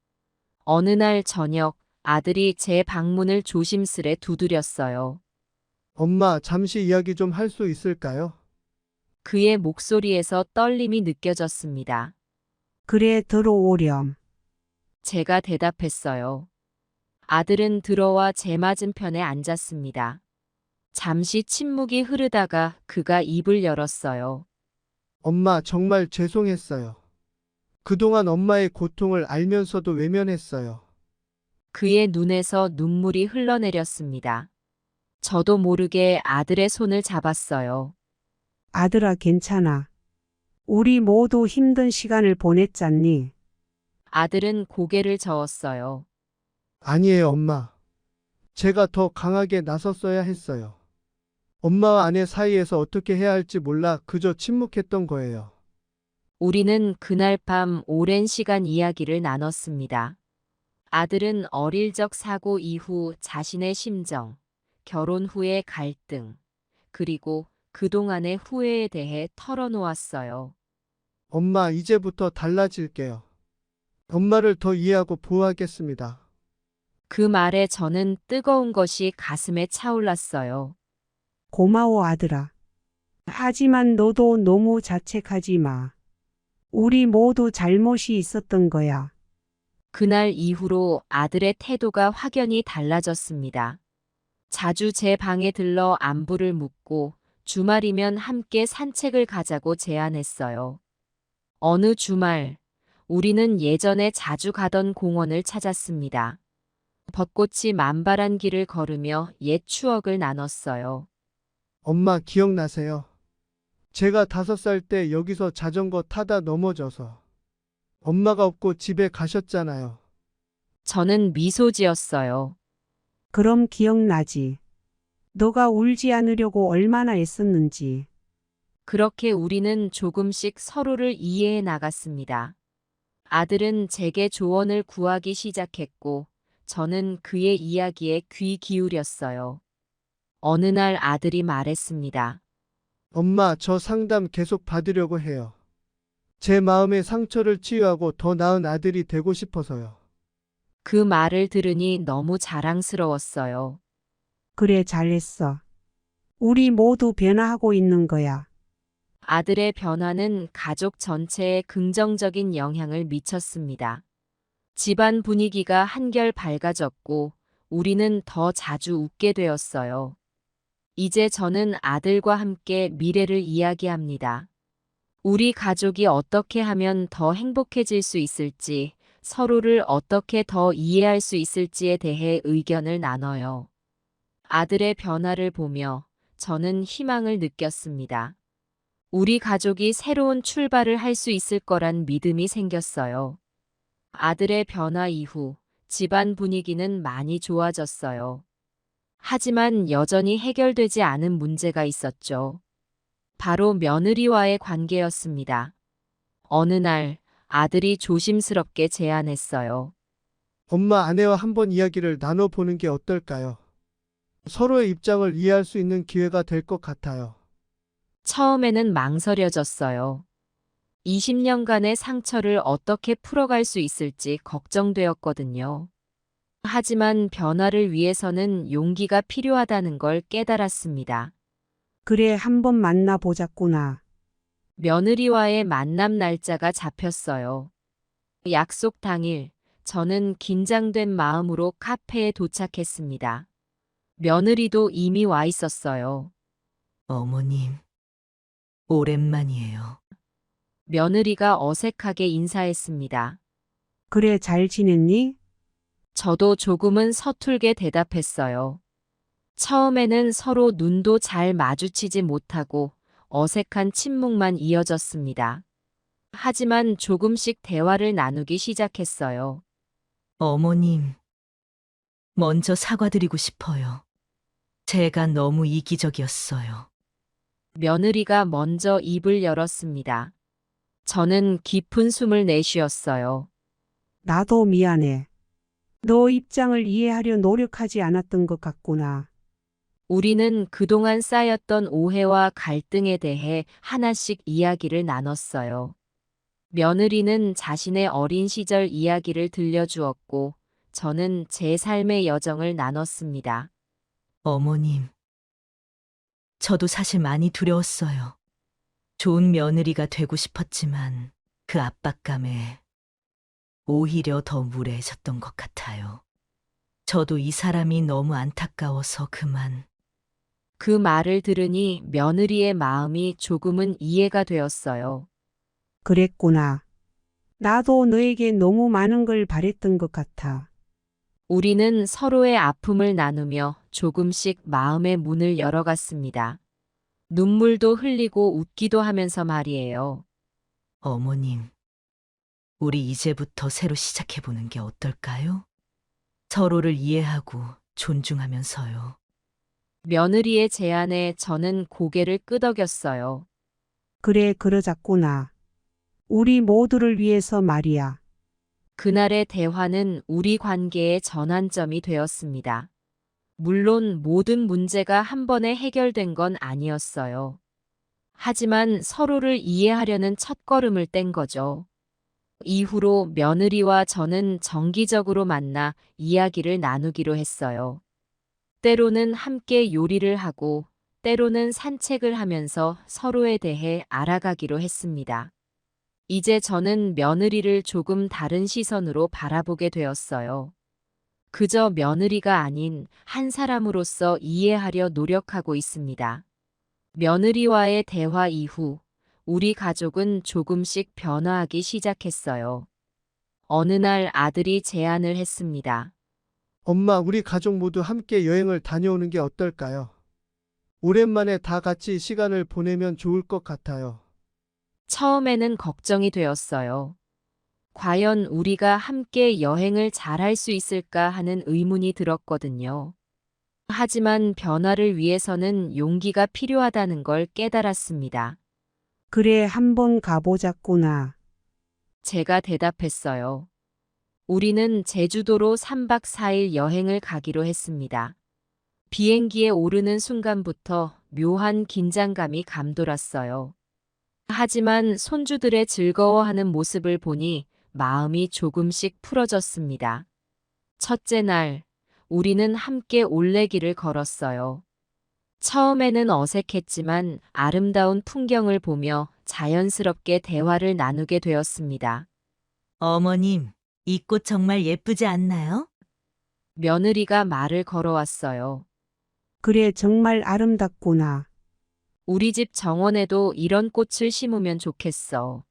어느 날 저녁, 아들이 제 방문을 조심스레 두드렸어요. 엄마, 잠시 이야기 좀 할 수 있을까요? 그의 목소리에서 떨림이 느껴졌습니다. 그래, 들어오렴. 제가 대답했어요. 아들은 들어와 제 맞은편에 앉았습니다. 잠시 침묵이 흐르다가 그가 입을 열었어요. 엄마, 정말 죄송했어요. 그동안 엄마의 고통을 알면서도 외면했어요. 그의 눈에서 눈물이 흘러내렸습니다. 저도 모르게 아들의 손을 잡았어요. 아들아, 괜찮아. 우리 모두 힘든 시간을 보냈잖니. 아들은 고개를 저었어요. 아니에요, 엄마. 제가 더 강하게 나섰어야 했어요. 엄마와 아내 사이에서 어떻게 해야 할지 몰라 그저 침묵했던 거예요. 우리는 그날 밤 오랜 시간 이야기를 나눴습니다. 아들은 어릴 적 사고 이후 자신의 심정, 결혼 후의 갈등, 그리고 그동안의 후회에 대해 털어놓았어요. 엄마, 이제부터 달라질게요. 엄마를 더 이해하고 보호하겠습니다. 그 말에 저는 뜨거운 것이 가슴에 차올랐어요. 고마워, 아들아. 하지만 너도 너무 자책하지 마. 우리 모두 잘못이 있었던 거야. 그날 이후로 아들의 태도가 확연히 달라졌습니다. 자주 제 방에 들러 안부를 묻고 주말이면 함께 산책을 가자고 제안했어요. 어느 주말, 우리는 예전에 자주 가던 공원을 찾았습니다. 벚꽃이 만발한 길을 걸으며 옛 추억을 나눴어요. 엄마, 기억나세요? 제가 5살 때 여기서 자전거 타다 넘어져서 엄마가 없고 집에 가셨잖아요. 저는 미소 지었어요. 그럼 기억나지. 너가 울지 않으려고 얼마나 애썼는지. 그렇게 우리는 조금씩 서로를 이해해 나갔습니다. 아들은 제게 조언을 구하기 시작했고, 저는 그의 이야기에 귀 기울였어요. 어느 날 아들이 말했습니다. 엄마, 저 상담 계속 받으려고 해요. 제 마음의 상처를 치유하고 더 나은 아들이 되고 싶어서요. 그 말을 들으니 너무 자랑스러웠어요. 그래, 잘했어. 우리 모두 변화하고 있는 거야. 아들의 변화는 가족 전체에 긍정적인 영향을 미쳤습니다. 집안 분위기가 한결 밝아졌고 우리는 더 자주 웃게 되었어요. 이제 저는 아들과 함께 미래를 이야기합니다. 우리 가족이 어떻게 하면 더 행복해질 수 있을지, 서로를 어떻게 더 이해할 수 있을지에 대해 의견을 나눠요. 아들의 변화를 보며 저는 희망을 느꼈습니다. 우리 가족이 새로운 출발을 할 수 있을 거란 믿음이 생겼어요. 아들의 변화 이후 집안 분위기는 많이 좋아졌어요. 하지만 여전히 해결되지 않은 문제가 있었죠. 바로 며느리와의 관계였습니다. 어느 날 아들이 조심스럽게 제안했어요. 엄마, 아내와 한번 이야기를 나눠보는 게 어떨까요? 서로의 입장을 이해할 수 있는 기회가 될 것 같아요. 처음에는 망설여졌어요. 20년간의 상처를 어떻게 풀어갈 수 있을지 걱정되었거든요. 하지만 변화를 위해서는 용기가 필요하다는 걸 깨달았습니다. 그래, 한번 만나보자꾸나. 며느리와의 만남 날짜가 잡혔어요. 약속 당일, 저는 긴장된 마음으로 카페에 도착했습니다. 며느리도 이미 와 있었어요. 어머님, 오랜만이에요. 며느리가 어색하게 인사했습니다. 그래, 잘 지냈니? 저도 조금은 서툴게 대답했어요. 처음에는 서로 눈도 잘 마주치지 못하고 어색한 침묵만 이어졌습니다. 하지만 조금씩 대화를 나누기 시작했어요. 어머님, 먼저 사과드리고 싶어요. 제가 너무 이기적이었어요. 며느리가 먼저 입을 열었습니다. 저는 깊은 숨을 내쉬었어요. 나도 미안해. 너 입장을 이해하려 노력하지 않았던 것 같구나. 우리는 그동안 쌓였던 오해와 갈등에 대해 하나씩 이야기를 나눴어요. 며느리는 자신의 어린 시절 이야기를 들려주었고, 저는 제 삶의 여정을 나눴습니다. 어머님, 저도 사실 많이 두려웠어요. 좋은 며느리가 되고 싶었지만 그 압박감에 오히려 더 무례해졌던 것 같아요. 저도 이 사람이 너무 안타까워서 그만. 그 말을 들으니 며느리의 마음이 조금은 이해가 되었어요. 그랬구나. 나도 너에게 너무 많은 걸 바랬던 것 같아. 우리는 서로의 아픔을 나누며 조금씩 마음의 문을 열어갔습니다. 눈물도 흘리고 웃기도 하면서 말이에요. 어머님, 우리 이제부터 새로 시작해보는 게 어떨까요? 서로를 이해하고 존중하면서요. 며느리의 제안에 저는 고개를 끄덕였어요. 그래, 그러자꾸나. 우리 모두를 위해서 말이야. 그날의 대화는 우리 관계의 전환점이 되었습니다. 물론 모든 문제가 한 번에 해결된 건 아니었어요. 하지만 서로를 이해하려는 첫걸음을 뗀 거죠. 이후로 며느리와 저는 정기적으로 만나 이야기를 나누기로 했어요. 때로는 함께 요리를 하고, 때로는 산책을 하면서 서로에 대해 알아가기로 했습니다. 이제 저는 며느리를 조금 다른 시선으로 바라보게 되었어요. 그저 며느리가 아닌 한 사람으로서 이해하려 노력하고 있습니다. 며느리와의 대화 이후 우리 가족은 조금씩 변화하기 시작했어요. 어느 날 아들이 제안을 했습니다. 엄마, 우리 가족 모두 함께 여행을 다녀오는 게 어떨까요? 오랜만에 다 같이 시간을 보내면 좋을 것 같아요. 처음에는 걱정이 되었어요. 과연 우리가 함께 여행을 잘할 수 있을까 하는 의문이 들었거든요. 하지만 변화를 위해서는 용기가 필요하다는 걸 깨달았습니다. 그래, 한번 가보자꾸나. 제가 대답했어요. 우리는 제주도로 3박 4일 여행을 가기로 했습니다. 비행기에 오르는 순간부터 묘한 긴장감이 감돌았어요. 하지만 손주들의 즐거워하는 모습을 보니 마음이 조금씩 풀어졌습니다. 첫째 날, 우리는 함께 올레길을 걸었어요. 처음에는 어색했지만 아름다운 풍경을 보며 자연스럽게 대화를 나누게 되었습니다. 어머님, 이 꽃 정말 예쁘지 않나요? 며느리가 말을 걸어왔어요. 그래, 정말 아름답구나. 우리 집 정원에도 이런 꽃을 심으면 좋겠어.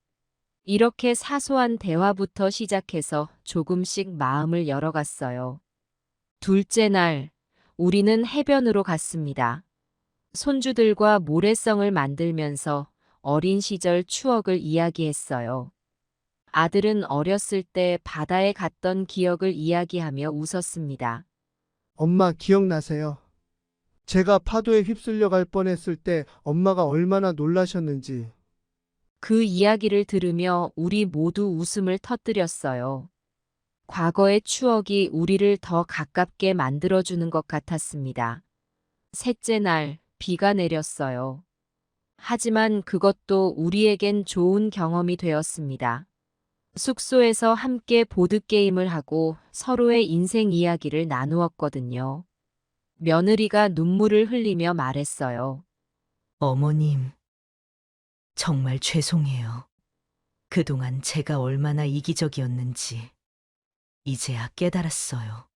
이렇게 사소한 대화부터 시작해서 조금씩 마음을 열어갔어요. 둘째 날, 우리는 해변으로 갔습니다. 손주들과 모래성을 만들면서 어린 시절 추억을 이야기했어요. 아들은 어렸을 때 바다에 갔던 기억을 이야기하며 웃었습니다. 엄마 기억나세요? 제가 파도에 휩쓸려 갈 뻔했을 때 엄마가 얼마나 놀라셨는지. 그 이야기를 들으며 우리 모두 웃음을 터뜨렸어요. 과거의 추억이 우리를 더 가깝게 만들어주는 것 같았습니다. 셋째 날, 비가 내렸어요. 하지만 그것도 우리에겐 좋은 경험이 되었습니다. 숙소에서 함께 보드게임을 하고 서로의 인생 이야기를 나누었거든요. 며느리가 눈물을 흘리며 말했어요. 어머님, 정말 죄송해요. 그동안 제가 얼마나 이기적이었는지 이제야 깨달았어요.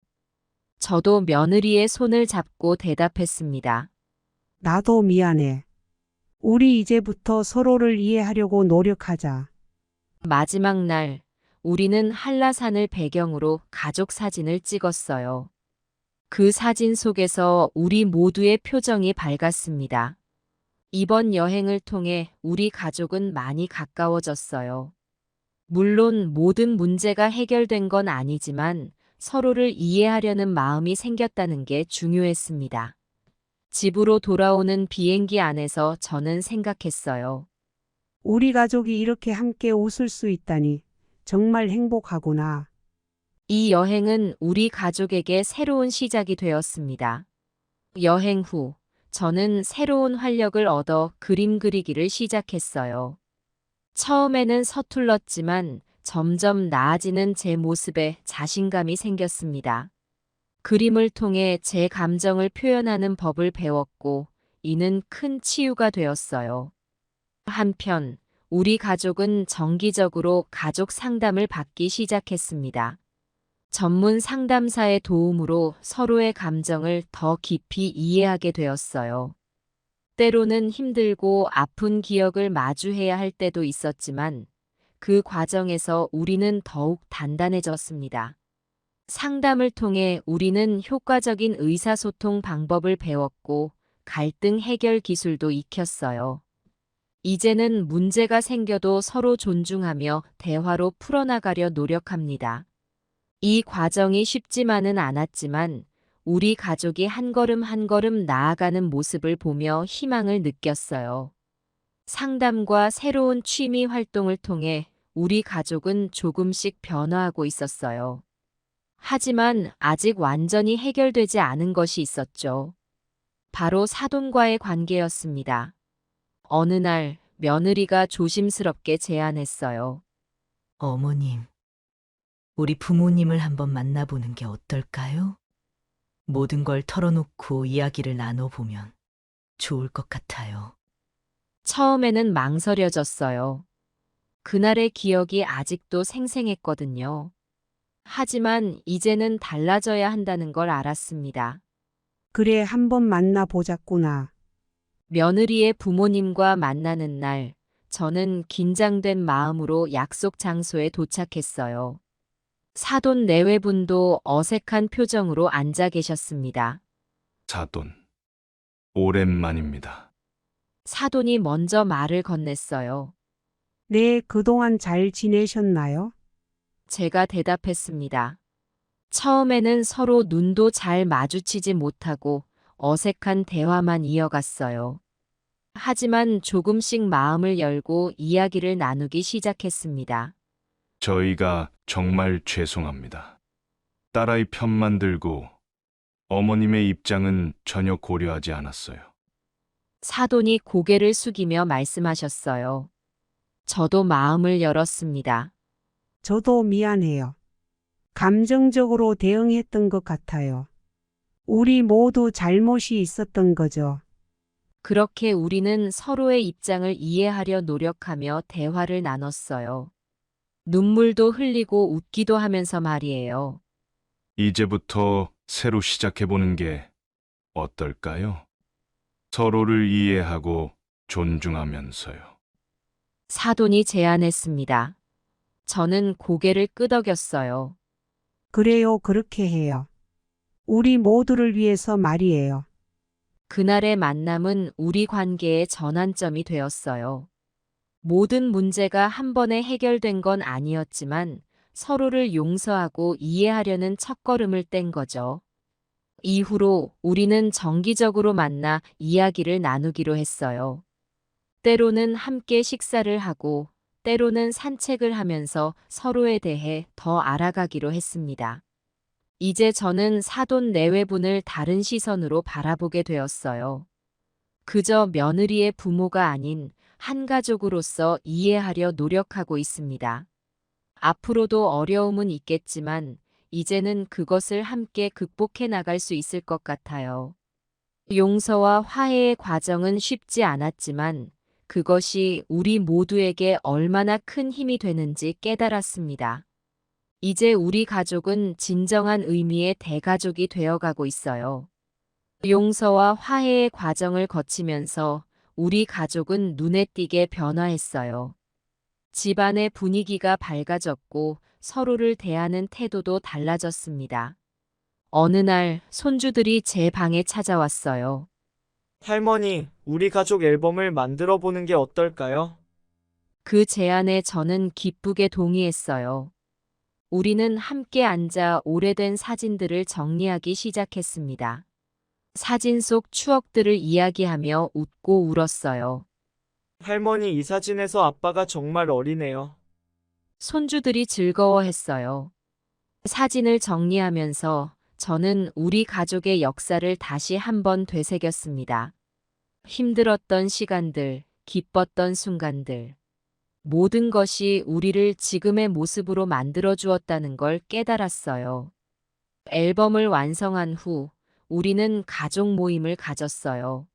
저도 며느리의 손을 잡고 대답했습니다. 나도 미안해. 우리 이제부터 서로를 이해하려고 노력하자. 마지막 날, 우리는 한라산을 배경으로 가족 사진을 찍었어요. 그 사진 속에서 우리 모두의 표정이 밝았습니다. 이번 여행을 통해 우리 가족은 많이 가까워졌어요. 물론 모든 문제가 해결된 건 아니지만 서로를 이해하려는 마음이 생겼다는 게 중요했습니다. 집으로 돌아오는 비행기 안에서 저는 생각했어요. 우리 가족이 이렇게 함께 웃을 수 있다니 정말 행복하구나. 이 여행은 우리 가족에게 새로운 시작이 되었습니다. 여행 후, 저는 새로운 활력을 얻어 그림 그리기를 시작했어요. 처음에는 서툴렀지만 점점 나아지는 제 모습에 자신감이 생겼습니다. 그림을 통해 제 감정을 표현하는 법을 배웠고, 이는 큰 치유가 되었어요. 한편, 우리 가족은 정기적으로 가족 상담을 받기 시작했습니다. 전문 상담사의 도움으로 서로의 감정을 더 깊이 이해하게 되었어요. 때로는 힘들고 아픈 기억을 마주해야 할 때도 있었지만 그 과정에서 우리는 더욱 단단해졌습니다. 상담을 통해 우리는 효과적인 의사소통 방법을 배웠고 갈등 해결 기술도 익혔어요. 이제는 문제가 생겨도 서로 존중하며 대화로 풀어나가려 노력합니다. 이 과정이 쉽지만은 않았지만 우리 가족이 한 걸음 한 걸음 나아가는 모습을 보며 희망을 느꼈어요. 상담과 새로운 취미 활동을 통해 우리 가족은 조금씩 변화하고 있었어요. 하지만 아직 완전히 해결되지 않은 것이 있었죠. 바로 사돈과의 관계였습니다. 어느 날 며느리가 조심스럽게 제안했어요. 어머님, 우리 부모님을 한번 만나보는 게 어떨까요? 모든 걸 털어놓고 이야기를 나눠보면 좋을 것 같아요. 처음에는 망설여졌어요. 그날의 기억이 아직도 생생했거든요. 하지만 이제는 달라져야 한다는 걸 알았습니다. 그래, 한번 만나보자꾸나. 며느리의 부모님과 만나는 날, 저는 긴장된 마음으로 약속 장소에 도착했어요. 사돈 내외분도 어색한 표정으로 앉아 계셨습니다. 사돈, 오랜만입니다. 사돈이 먼저 말을 건넸어요. 네, 그동안 잘 지내셨나요? 제가 대답했습니다. 처음에는 서로 눈도 잘 마주치지 못하고 어색한 대화만 이어갔어요. 하지만 조금씩 마음을 열고 이야기를 나누기 시작했습니다. 저희가 정말 죄송합니다. 딸아이 편만 들고 어머님의 입장은 전혀 고려하지 않았어요. 사돈이 고개를 숙이며 말씀하셨어요. 저도 마음을 열었습니다. 저도 미안해요. 감정적으로 대응했던 것 같아요. 우리 모두 잘못이 있었던 거죠. 그렇게 우리는 서로의 입장을 이해하려 노력하며 대화를 나눴어요. 눈물도 흘리고 웃기도 하면서 말이에요. 이제부터 새로 시작해보는 게 어떨까요? 서로를 이해하고 존중하면서요. 사돈이 제안했습니다. 저는 고개를 끄덕였어요. 그래요, 그렇게 해요. 우리 모두를 위해서 말이에요. 그날의 만남은 우리 관계의 전환점이 되었어요. 모든 문제가 한 번에 해결된 건 아니었지만 서로를 용서하고 이해하려는 첫걸음을 뗀 거죠. 이후로 우리는 정기적으로 만나 이야기를 나누기로 했어요. 때로는 함께 식사를 하고 때로는 산책을 하면서 서로에 대해 더 알아가기로 했습니다. 이제 저는 사돈 내외분을 다른 시선으로 바라보게 되었어요. 그저 며느리의 부모가 아닌 한 가족으로서 이해하려 노력하고 있습니다. 앞으로도 어려움은 있겠지만 이제는 그것을 함께 극복해 나갈 수 있을 것 같아요. 용서와 화해의 과정은 쉽지 않았지만 그것이 우리 모두에게 얼마나 큰 힘이 되는지 깨달았습니다. 이제 우리 가족은 진정한 의미의 대가족이 되어가고 있어요. 용서와 화해의 과정을 거치면서 우리 가족은 눈에 띄게 변화했어요. 집안의 분위기가 밝아졌고 서로를 대하는 태도도 달라졌습니다. 어느 날 손주들이 제 방에 찾아왔어요. 할머니, 우리 가족 앨범을 만들어 보는 게 어떨까요? 그 제안에 저는 기쁘게 동의했어요. 우리는 함께 앉아 오래된 사진들을 정리하기 시작했습니다. 사진 속 추억들을 이야기하며 웃고 울었어요. 할머니, 이 사진에서 아빠가 정말 어리네요. 손주들이 즐거워했어요. 사진을 정리하면서 저는 우리 가족의 역사를 다시 한번 되새겼습니다. 힘들었던 시간들, 기뻤던 순간들. 모든 것이 우리를 지금의 모습으로 만들어 주었다는 걸 깨달았어요. 앨범을 완성한 후 우리는 가족 모임을 가졌어요.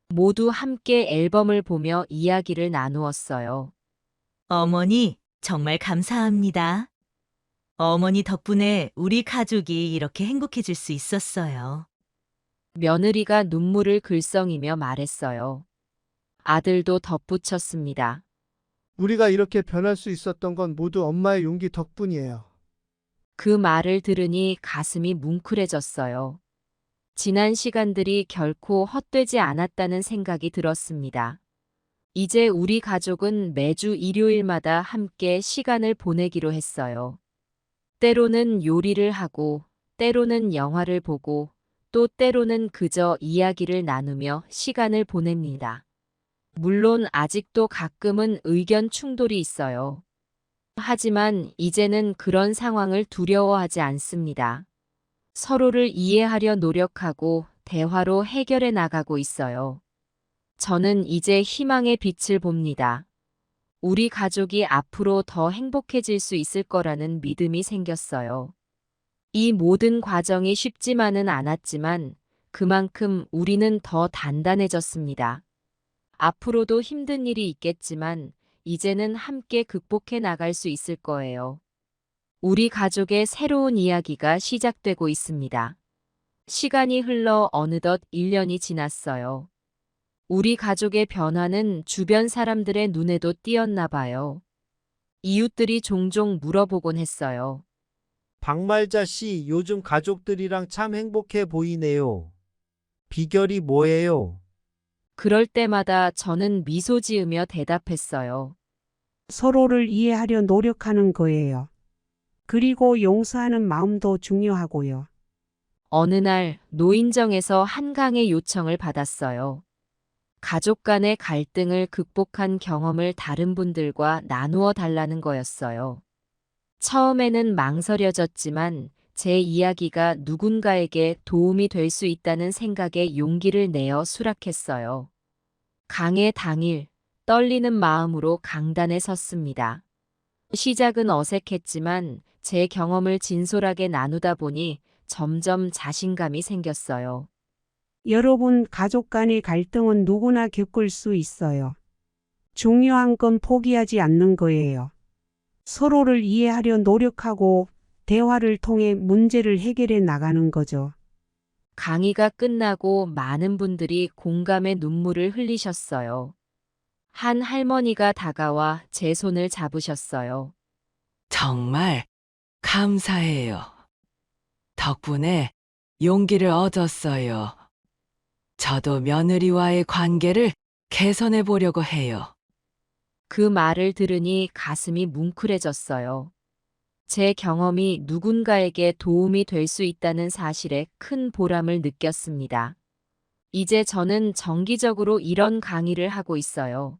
모두 함께 앨범을 보며 이야기를 나누었어요. 어머니, 정말 감사합니다. 어머니 덕분에 우리 가족이 이렇게 행복해질 수 있었어요. 며느리가 눈물을 글썽이며 말했어요. 아들도 덧붙였습니다. 우리가 이렇게 변할 수 있었던 건 모두 엄마의 용기 덕분이에요. 그 말을 들으니 가슴이 뭉클해졌어요. 지난 시간들이 결코 헛되지 않았다는 생각이 들었습니다. 이제 우리 가족은 매주 일요일마다 함께 시간을 보내기로 했어요. 때로는 요리를 하고, 때로는 영화를 보고, 또 때로는 그저 이야기를 나누며 시간을 보냅니다. 물론 아직도 가끔은 의견 충돌이 있어요. 하지만 이제는 그런 상황을 두려워하지 않습니다. 서로를 이해하려 노력하고 대화로 해결해 나가고 있어요. 저는 이제 희망의 빛을 봅니다. 우리 가족이 앞으로 더 행복해질 수 있을 거라는 믿음이 생겼어요. 이 모든 과정이 쉽지만은 않았지만 그만큼 우리는 더 단단해졌습니다. 앞으로도 힘든 일이 있겠지만 이제는 함께 극복해 나갈 수 있을 거예요. 우리 가족의 새로운 이야기가 시작되고 있습니다. 시간이 흘러 어느덧 1년이 지났어요. 우리 가족의 변화는 주변 사람들의 눈에도 띄었나 봐요. 이웃들이 종종 물어보곤 했어요. 박말자 씨, 요즘 가족들이랑 참 행복해 보이네요. 비결이 뭐예요? 그럴 때마다 저는 미소 지으며 대답했어요. 서로를 이해하려 노력하는 거예요. 그리고 용서하는 마음도 중요하고요. 어느 날 노인정에서 한강의 요청을 받았어요. 가족 간의 갈등을 극복한 경험을 다른 분들과 나누어 달라는 거였어요. 처음에는 망설여졌지만 제 이야기가 누군가에게 도움이 될 수 있다는 생각에 용기를 내어 수락했어요. 강의 당일 떨리는 마음으로 강단에 섰습니다. 시작은 어색했지만 제 경험을 진솔하게 나누다 보니 점점 자신감이 생겼어요. 여러분, 가족 간의 갈등은 누구나 겪을 수 있어요. 중요한 건 포기하지 않는 거예요. 서로를 이해하려 노력하고 대화를 통해 문제를 해결해 나가는 거죠. 강의가 끝나고 많은 분들이 공감의 눈물을 흘리셨어요. 한 할머니가 다가와 제 손을 잡으셨어요. 정말 감사해요. 덕분에 용기를 얻었어요. 저도 며느리와의 관계를 개선해 보려고 해요. 그 말을 들으니 가슴이 뭉클해졌어요. 제 경험이 누군가에게 도움이 될 수 있다는 사실에 큰 보람을 느꼈습니다. 이제 저는 정기적으로 이런 강의를 하고 있어요.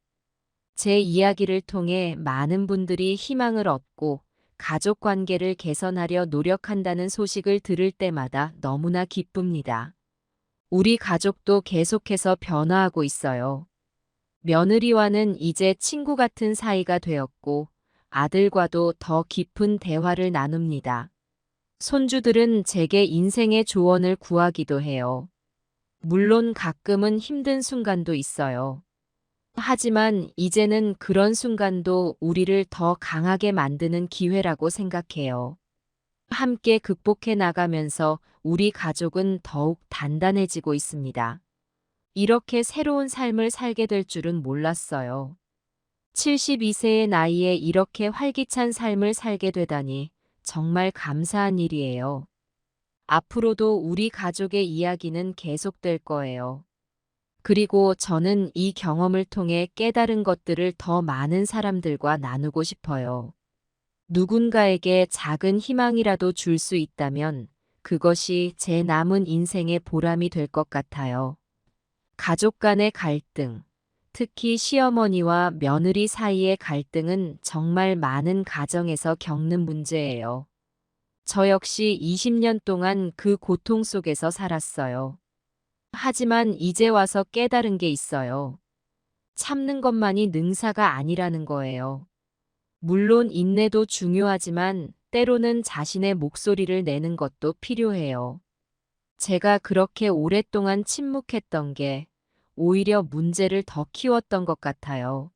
제 이야기를 통해 많은 분들이 희망을 얻고 가족 관계를 개선하려 노력한다는 소식을 들을 때마다 너무나 기쁩니다. 우리 가족도 계속해서 변화하고 있어요. 며느리와는 이제 친구 같은 사이가 되었고 아들과도 더 깊은 대화를 나눕니다. 손주들은 제게 인생의 조언을 구하기도 해요. 물론 가끔은 힘든 순간도 있어요. 하지만 이제는 그런 순간도 우리를 더 강하게 만드는 기회라고 생각해요. 함께 극복해 나가면서 우리 가족은 더욱 단단해지고 있습니다. 이렇게 새로운 삶을 살게 될 줄은 몰랐어요. 72세의 나이에 이렇게 활기찬 삶을 살게 되다니 정말 감사한 일이에요. 앞으로도 우리 가족의 이야기는 계속될 거예요. 그리고 저는 이 경험을 통해 깨달은 것들을 더 많은 사람들과 나누고 싶어요. 누군가에게 작은 희망이라도 줄 수 있다면 그것이 제 남은 인생의 보람이 될 것 같아요. 가족 간의 갈등, 특히 시어머니와 며느리 사이의 갈등은 정말 많은 가정에서 겪는 문제예요. 저 역시 20년 동안 그 고통 속에서 살았어요. 하지만 이제 와서 깨달은 게 있어요. 참는 것만이 능사가 아니라는 거예요. 물론 인내도 중요하지만 때로는 자신의 목소리를 내는 것도 필요해요. 제가 그렇게 오랫동안 침묵했던 게 오히려 문제를 더 키웠던 것 같아요.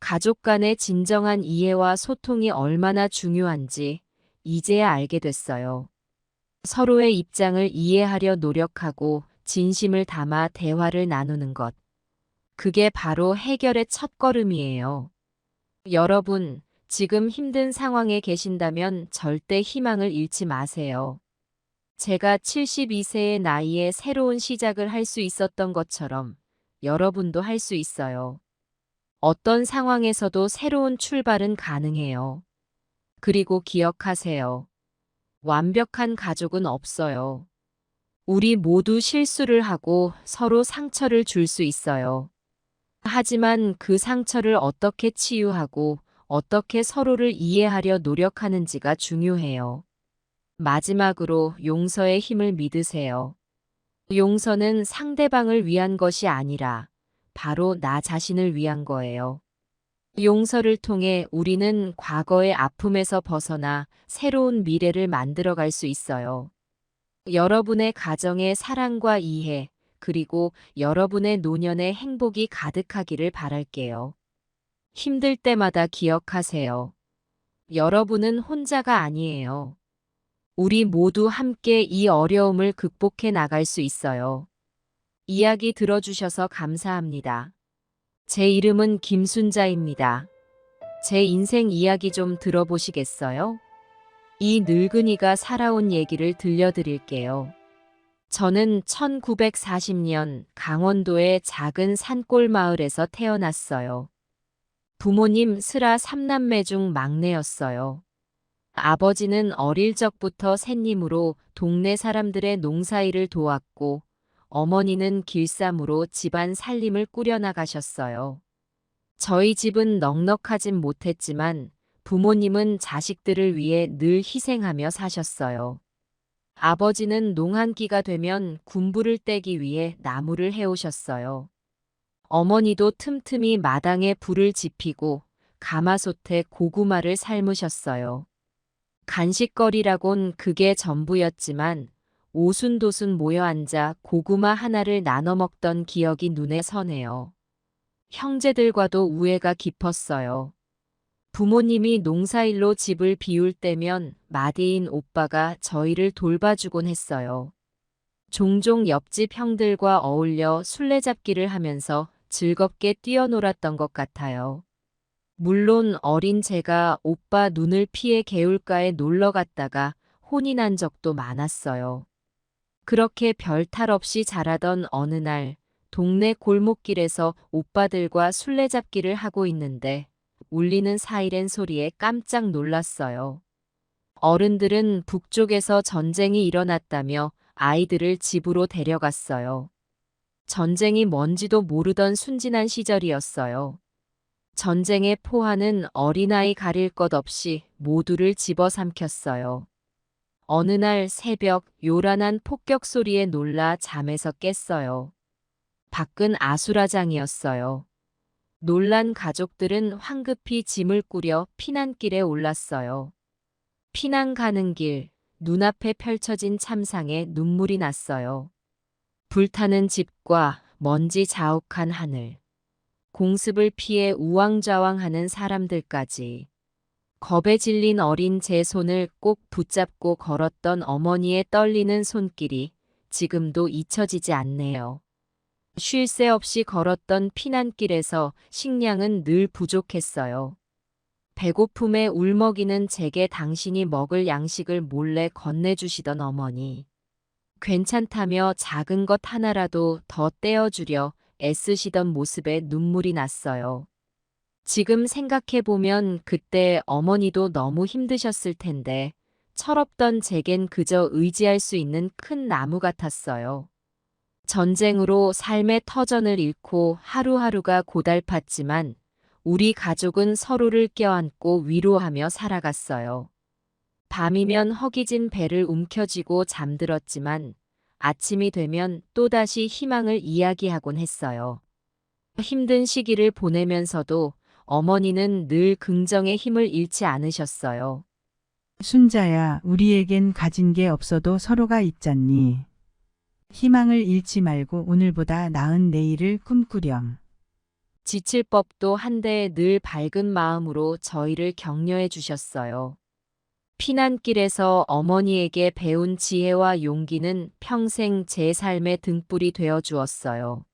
가족 간의 진정한 이해와 소통이 얼마나 중요한지 이제야 알게 됐어요. 서로의 입장을 이해하려 노력하고 진심을 담아 대화를 나누는 것. 그게 바로 해결의 첫걸음이에요. 여러분, 지금 힘든 상황에 계신다면 절대 희망을 잃지 마세요. 제가 72세의 나이에 새로운 시작을 할 수 있었던 것처럼 여러분도 할 수 있어요. 어떤 상황에서도 새로운 출발은 가능해요. 그리고 기억하세요. 완벽한 가족은 없어요. 우리 모두 실수를 하고 서로 상처를 줄 수 있어요. 하지만 그 상처를 어떻게 치유하고 어떻게 서로를 이해하려 노력하는지가 중요해요. 마지막으로 용서의 힘을 믿으세요. 용서는 상대방을 위한 것이 아니라 바로 나 자신을 위한 거예요. 용서를 통해 우리는 과거의 아픔에서 벗어나 새로운 미래를 만들어갈 수 있어요. 여러분의 가정에 사랑과 이해, 그리고 여러분의 노년에 행복이 가득하기를 바랄게요. 힘들 때마다 기억하세요. 여러분은 혼자가 아니에요. 우리 모두 함께 이 어려움을 극복해 나갈 수 있어요. 이야기 들어주셔서 감사합니다. 제 이름은 김순자입니다. 제 인생 이야기 좀 들어보시겠어요? 이 늙은이가 살아온 얘기를 들려드릴게요. 저는 1940년 강원도의 작은 산골 마을에서 태어났어요. 부모님 슬아 3남매 중 막내였어요. 아버지는 어릴 적부터 샌님으로 동네 사람들의 농사일을 도왔고 어머니는 길쌈으로 집안 살림을 꾸려나가셨어요. 저희 집은 넉넉하진 못했지만 부모님은 자식들을 위해 늘 희생하며 사셨어요. 아버지는 농한기가 되면 군부를 떼기 위해 나무를 해오셨어요. 어머니도 틈틈이 마당에 불을 지피고 가마솥에 고구마를 삶으셨어요. 간식거리라곤 그게 전부였지만 오순도순 모여 앉아 고구마 하나를 나눠 먹던 기억이 눈에 서네요. 형제들과도 우애가 깊었어요. 부모님이 농사일로 집을 비울 때면 마디인 오빠가 저희를 돌봐주곤 했어요. 종종 옆집 형들과 어울려 술래잡기를 하면서 즐겁게 뛰어놀았던 것 같아요. 물론 어린 제가 오빠 눈을 피해 개울가에 놀러 갔다가 혼이 난 적도 많았어요. 그렇게 별 탈 없이 자라던 어느 날 동네 골목길에서 오빠들과 술래잡기를 하고 있는데 울리는 사이렌 소리에 깜짝 놀랐어요. 어른들은 북쪽에서 전쟁이 일어났다며 아이들을 집으로 데려갔어요. 전쟁이 뭔지도 모르던 순진한 시절이었어요. 전쟁의 포화는 어린아이 가릴 것 없이 모두를 집어삼켰어요. 어느 날 새벽 요란한 폭격 소리에 놀라 잠에서 깼어요. 밖은 아수라장이었어요. 놀란 가족들은 황급히 짐을 꾸려 피난길에 올랐어요. 피난 가는 길, 눈앞에 펼쳐진 참상에 눈물이 났어요. 불타는 집과 먼지 자욱한 하늘, 공습을 피해 우왕좌왕하는 사람들까지. 겁에 질린 어린 제 손을 꼭 붙잡고 걸었던 어머니의 떨리는 손길이 지금도 잊혀지지 않네요. 쉴 새 없이 걸었던 피난길에서 식량은 늘 부족했어요. 배고픔에 울먹이는 제게 당신이 먹을 양식을 몰래 건네주시던 어머니. 괜찮다며 작은 것 하나라도 더 떼어주려 애쓰시던 모습에 눈물이 났어요. 지금 생각해보면 그때 어머니도 너무 힘드셨을 텐데 철없던 제겐 그저 의지할 수 있는 큰 나무 같았어요. 전쟁으로 삶의 터전을 잃고 하루하루가 고달팠지만 우리 가족은 서로를 껴안고 위로하며 살아갔어요. 밤이면 허기진 배를 움켜쥐고 잠들었지만 아침이 되면 또다시 희망을 이야기하곤 했어요. 힘든 시기를 보내면서도 어머니는 늘 긍정의 힘을 잃지 않으셨어요. 순자야, 우리에겐 가진 게 없어도 서로가 있잖니. 희망을 잃지 말고 오늘보다 나은 내일을 꿈꾸렴. 지칠 법도 한데 늘 밝은 마음으로 저희를 격려해 주셨어요. 피난길에서 어머니에게 배운 지혜와 용기는 평생 제 삶의 등불이 되어 주었어요.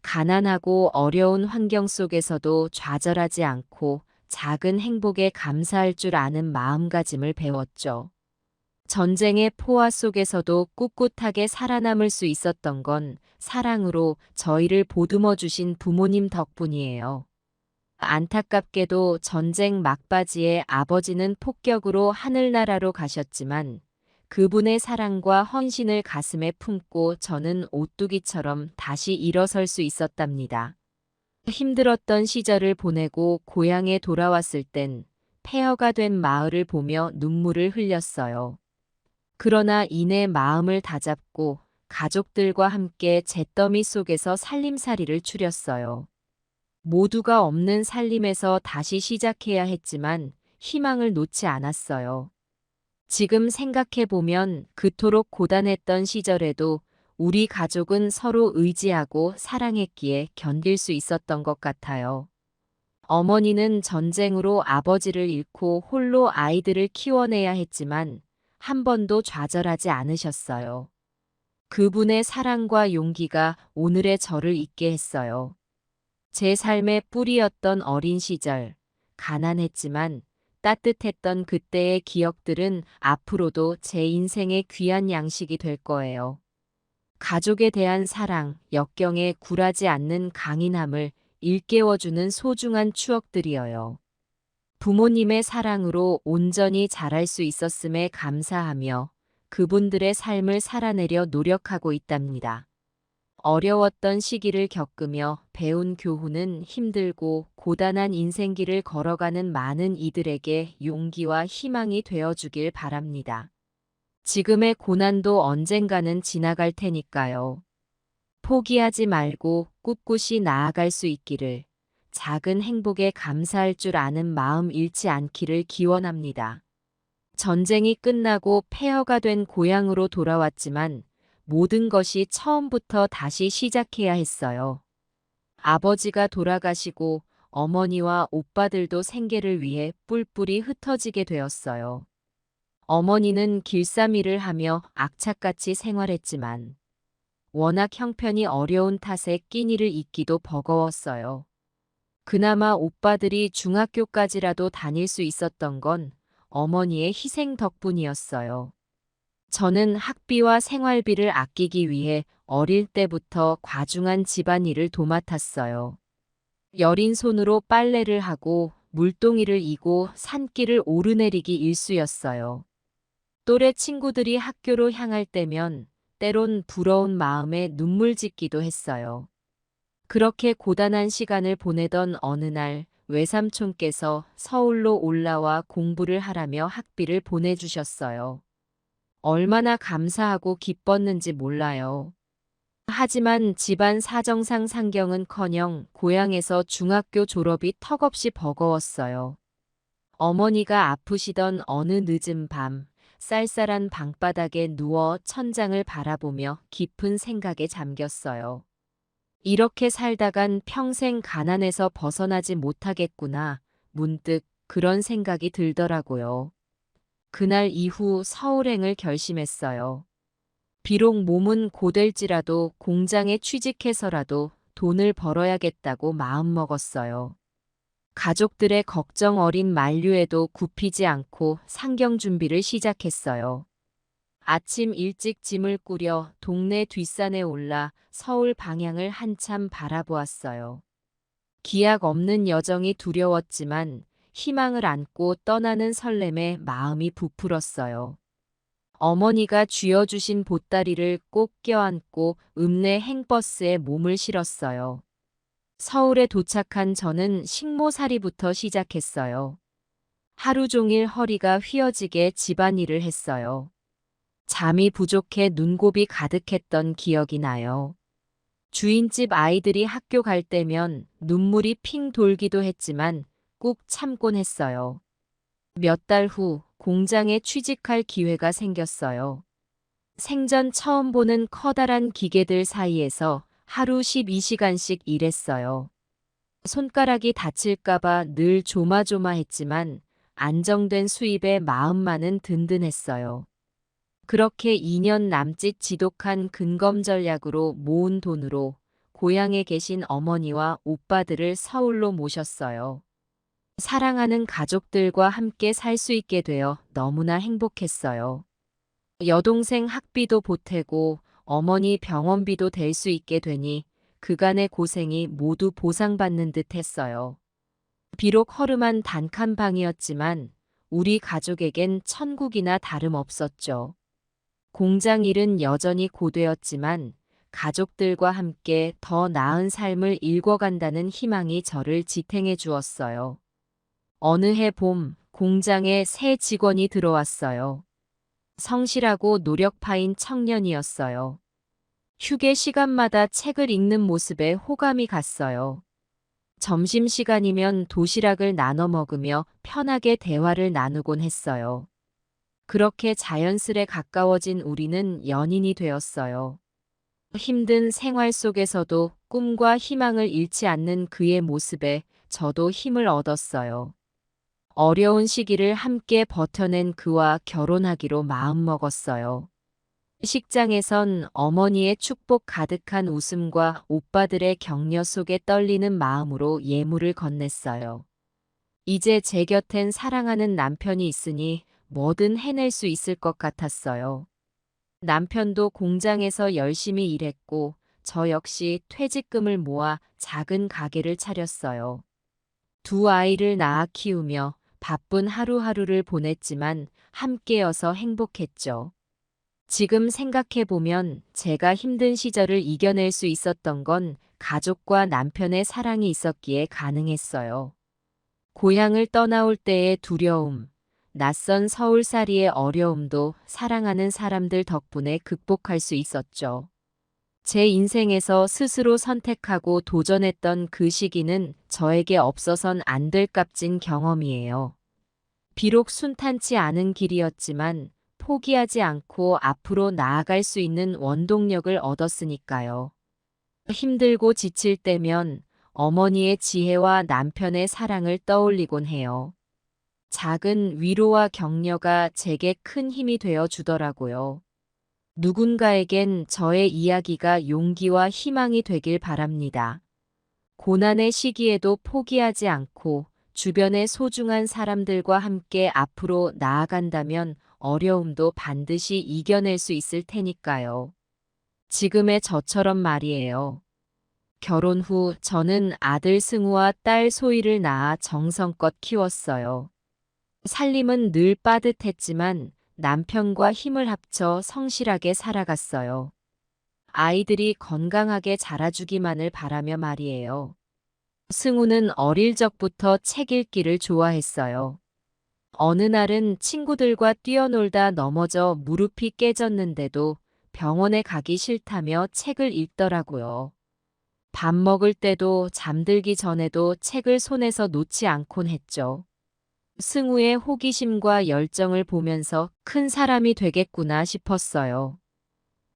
가난하고 어려운 환경 속에서도 좌절하지 않고 작은 행복에 감사할 줄 아는 마음가짐을 배웠죠. 전쟁의 포화 속에서도 꿋꿋하게 살아남을 수 있었던 건 사랑으로 저희를 보듬어 주신 부모님 덕분이에요. 안타깝게도 전쟁 막바지에 아버지는 폭격으로 하늘나라로 가셨지만 그분의 사랑과 헌신을 가슴에 품고 저는 오뚜기처럼 다시 일어설 수 있었답니다. 힘들었던 시절을 보내고 고향에 돌아왔을 땐 폐허가 된 마을을 보며 눈물을 흘렸어요. 그러나 이내 마음을 다잡고 가족들과 함께 잿더미 속에서 살림살이를 추렸어요. 모두가 없는 살림에서 다시 시작해야 했지만 희망을 놓지 않았어요. 지금 생각해보면 그토록 고단했던 시절에도 우리 가족은 서로 의지하고 사랑했기에 견딜 수 있었던 것 같아요. 어머니는 전쟁으로 아버지를 잃고 홀로 아이들을 키워내야 했지만 한 번도 좌절하지 않으셨어요. 그분의 사랑과 용기가 오늘의 저를 있게 했어요. 제 삶의 뿌리였던 어린 시절, 가난했지만 따뜻했던 그때의 기억들은 앞으로도 제 인생의 귀한 양식이 될 거예요. 가족에 대한 사랑, 역경에 굴하지 않는 강인함을 일깨워주는 소중한 추억들이어요. 부모님의 사랑으로 온전히 자랄 수 있었음에 감사하며 그분들의 삶을 살아내려 노력하고 있답니다. 어려웠던 시기를 겪으며 배운 교훈은 힘들고 고단한 인생길을 걸어가는 많은 이들에게 용기와 희망이 되어주길 바랍니다. 지금의 고난도 언젠가는 지나갈 테니까요. 포기하지 말고 꿋꿋이 나아갈 수 있기를, 작은 행복에 감사할 줄 아는 마음 잃지 않기를 기원합니다. 전쟁이 끝나고 폐허가 된 고향으로 돌아왔지만 모든 것이 처음부터 다시 시작해야 했어요. 아버지가 돌아가시고 어머니와 오빠들도 생계를 위해 뿔뿔이 흩어지게 되었어요. 어머니는 길쌈일을 하며 악착같이 생활했지만 워낙 형편이 어려운 탓에 끼니를 잇기도 버거웠어요. 그나마 오빠들이 중학교까지라도 다닐 수 있었던 건 어머니의 희생 덕분이었어요. 저는 학비와 생활비를 아끼기 위해 어릴 때부터 과중한 집안일을 도맡았어요. 여린 손으로 빨래를 하고 물동이를 이고 산길을 오르내리기 일쑤였어요. 또래 친구들이 학교로 향할 때면 때론 부러운 마음에 눈물 짓기도 했어요. 그렇게 고단한 시간을 보내던 어느 날 외삼촌께서 서울로 올라와 공부를 하라며 학비를 보내주셨어요. 얼마나 감사하고 기뻤는지 몰라요. 하지만 집안 사정상 상경은커녕 고향에서 중학교 졸업이 턱없이 버거웠어요. 어머니가 아프시던 어느 늦은 밤, 쌀쌀한 방바닥에 누워 천장을 바라보며 깊은 생각에 잠겼어요. 이렇게 살다간 평생 가난에서 벗어나지 못하겠구나, 문득 그런 생각이 들더라고요. 그날 이후 서울행을 결심했어요. 비록 몸은 고될지라도 공장에 취직해서라도 돈을 벌어야겠다고 마음먹었어요. 가족들의 걱정 어린 만류에도 굽히지 않고 상경 준비를 시작했어요. 아침 일찍 짐을 꾸려 동네 뒷산에 올라 서울 방향을 한참 바라보았어요. 기약 없는 여정이 두려웠지만 희망을 안고 떠나는 설렘에 마음이 부풀었어요. 어머니가 쥐어주신 보따리를 꼭 껴안고 읍내 행버스에 몸을 실었어요. 서울에 도착한 저는 식모살이부터 시작했어요. 하루 종일 허리가 휘어지게 집안일을 했어요. 잠이 부족해 눈곱이 가득했던 기억이 나요. 주인집 아이들이 학교 갈 때면 눈물이 핑 돌기도 했지만 꾹 참곤 했어요. 몇 달 후 공장에 취직할 기회가 생겼어요. 생전 처음 보는 커다란 기계들 사이에서 하루 12시간씩 일했어요. 손가락이 다칠까봐 늘 조마조마했지만 안정된 수입에 마음만은 든든했어요. 그렇게 2년 남짓 지독한 근검 전략으로 모은 돈으로 고향에 계신 어머니와 오빠들을 서울로 모셨어요. 사랑하는 가족들과 함께 살 수 있게 되어 너무나 행복했어요. 여동생 학비도 보태고 어머니 병원비도 댈 수 있게 되니 그간의 고생이 모두 보상받는 듯 했어요. 비록 허름한 단칸방이었지만 우리 가족에겐 천국이나 다름없었죠. 공장 일은 여전히 고되었지만 가족들과 함께 더 나은 삶을 일궈간다는 희망이 저를 지탱해 주었어요. 어느 해 봄, 공장에 새 직원이 들어왔어요. 성실하고 노력파인 청년이었어요. 휴게 시간마다 책을 읽는 모습에 호감이 갔어요. 점심시간이면 도시락을 나눠 먹으며 편하게 대화를 나누곤 했어요. 그렇게 자연스레 가까워진 우리는 연인이 되었어요. 힘든 생활 속에서도 꿈과 희망을 잃지 않는 그의 모습에 저도 힘을 얻었어요. 어려운 시기를 함께 버텨낸 그와 결혼하기로 마음먹었어요. 식장에선 어머니의 축복 가득한 웃음과 오빠들의 격려 속에 떨리는 마음으로 예물을 건넸어요. 이제 제 곁엔 사랑하는 남편이 있으니 뭐든 해낼 수 있을 것 같았어요. 남편도 공장에서 열심히 일했고 저 역시 퇴직금을 모아 작은 가게를 차렸어요. 두 아이를 낳아 키우며 바쁜 하루하루를 보냈지만 함께여서 행복했죠. 지금 생각해보면 제가 힘든 시절을 이겨낼 수 있었던 건 가족과 남편의 사랑이 있었기에 가능했어요. 고향을 떠나올 때의 두려움, 낯선 서울살이의 어려움도 사랑하는 사람들 덕분에 극복할 수 있었죠. 제 인생에서 스스로 선택하고 도전했던 그 시기는 저에게 없어선 안 될 값진 경험이에요. 비록 순탄치 않은 길이었지만 포기하지 않고 앞으로 나아갈 수 있는 원동력을 얻었으니까요. 힘들고 지칠 때면 어머니의 지혜와 남편의 사랑을 떠올리곤 해요. 작은 위로와 격려가 제게 큰 힘이 되어 주더라고요. 누군가에겐 저의 이야기가 용기와 희망이 되길 바랍니다. 고난의 시기에도 포기하지 않고 주변의 소중한 사람들과 함께 앞으로 나아간다면 어려움도 반드시 이겨낼 수 있을 테니까요. 지금의 저처럼 말이에요. 결혼 후 저는 아들 승우와 딸 소희를 낳아 정성껏 키웠어요. 살림은 늘 빠듯했지만 남편과 힘을 합쳐 성실하게 살아갔어요. 아이들이 건강하게 자라주기만을 바라며 말이에요. 승우는 어릴 적부터 책 읽기를 좋아했어요. 어느 날은 친구들과 뛰어놀다 넘어져 무릎이 깨졌는데도 병원에 가기 싫다며 책을 읽더라고요. 밥 먹을 때도 잠들기 전에도 책을 손에서 놓지 않곤 했죠. 승우의 호기심과 열정을 보면서 큰 사람이 되겠구나 싶었어요.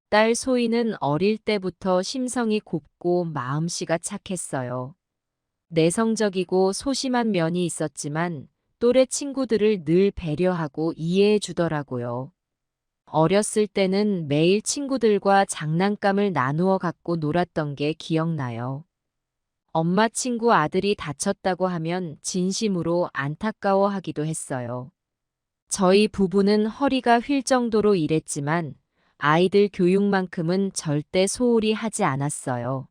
딸 소희는 어릴 때부터 심성이 곱고 마음씨가 착했어요. 내성적이고 소심한 면이 있었지만 또래 친구들을 늘 배려하고 이해해 주더라고요. 어렸을 때는 매일 친구들과 장난감을 나누어 갖고 놀았던 게 기억나요. 엄마 친구 아들이 다쳤다고 하면 진심으로 안타까워하기도 했어요. 저희 부부는 허리가 휠 정도로 일했지만 아이들 교육만큼은 절대 소홀히 하지 않았어요.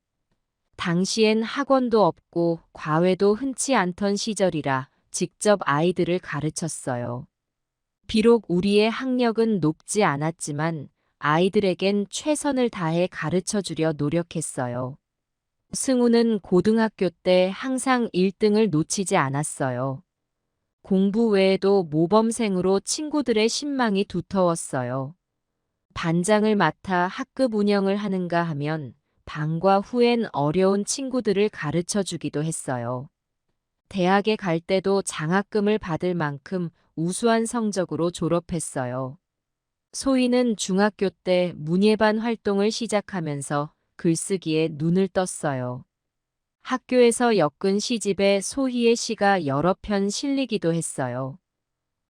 당시엔 학원도 없고 과외도 흔치 않던 시절이라 직접 아이들을 가르쳤어요. 비록 우리의 학력은 높지 않았지만 아이들에겐 최선을 다해 가르쳐주려 노력했어요. 승우는 고등학교 때 항상 1등을 놓치지 않았어요. 공부 외에도 모범생으로 친구들의 신망이 두터웠어요. 반장을 맡아 학급 운영을 하는가 하면 방과 후엔 어려운 친구들을 가르쳐주기도 했어요. 대학에 갈 때도 장학금을 받을 만큼 우수한 성적으로 졸업했어요. 소희는 중학교 때 문예반 활동을 시작하면서 글쓰기에 눈을 떴어요. 학교에서 엮은 시집에 소희의 시가 여러 편 실리기도 했어요.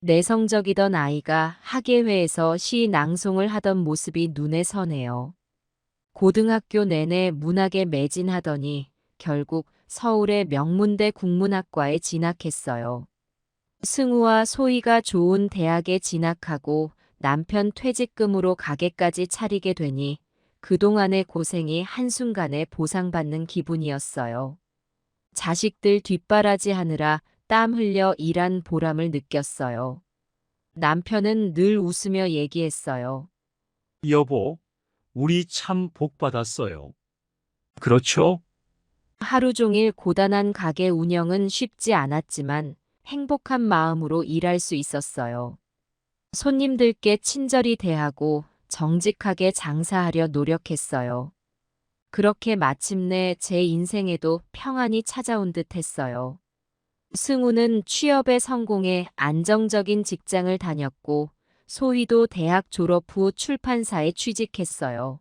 내성적이던 아이가 학예회에서 시 낭송을 하던 모습이 눈에 선해요. 고등학교 내내 문학에 매진하더니 결국 서울의 명문대 국문학과에 진학했어요. 승우와 소희가 좋은 대학에 진학하고 남편 퇴직금으로 가게까지 차리게 되니 그동안의 고생이 한순간에 보상받는 기분이었어요. 자식들 뒷바라지하느라 땀 흘려 일한 보람을 느꼈어요. 남편은 늘 웃으며 얘기했어요. 여보, 우리 참 복 받았어요. 그렇죠? 하루 종일 고단한 가게 운영은 쉽지 않았지만 행복한 마음으로 일할 수 있었어요. 손님들께 친절히 대하고 정직하게 장사하려 노력했어요. 그렇게 마침내 제 인생에도 평안이 찾아온 듯 했어요. 승우는 취업에 성공해 안정적인 직장을 다녔고 소희도 대학 졸업 후 출판사에 취직했어요.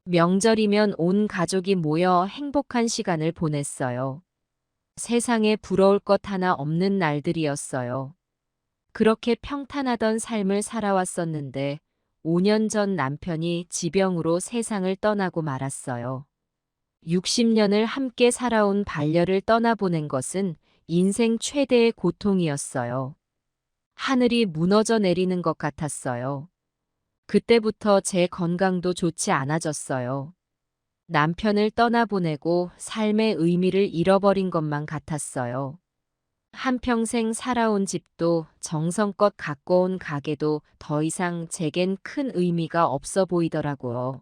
명절이면 온 가족이 모여 행복한 시간을 보냈어요. 세상에 부러울 것 하나 없는 날들이었어요. 그렇게 평탄하던 삶을 살아왔었는데 5년 전 남편이 지병으로 세상을 떠나고 말았어요. 60년을 함께 살아온 반려를 떠나보낸 것은 인생 최대의 고통이었어요. 하늘이 무너져 내리는 것 같았어요. 그때부터 제 건강도 좋지 않아졌어요. 남편을 떠나보내고 삶의 의미를 잃어버린 것만 같았어요. 한평생 살아온 집도 정성껏 가꿔온 가게도 더 이상 제겐 큰 의미가 없어 보이더라고요.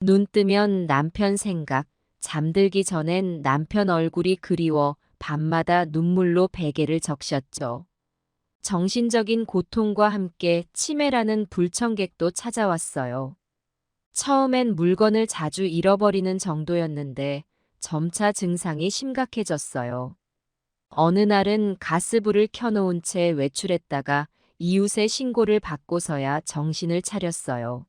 눈 뜨면 남편 생각, 잠들기 전엔 남편 얼굴이 그리워 밤마다 눈물로 베개를 적셨죠. 정신적인 고통과 함께 치매라는 불청객도 찾아왔어요. 처음엔 물건을 자주 잃어버리는 정도였는데 점차 증상이 심각해졌어요. 어느 날은 가스불을 켜놓은 채 외출했다가 이웃의 신고를 받고서야 정신을 차렸어요.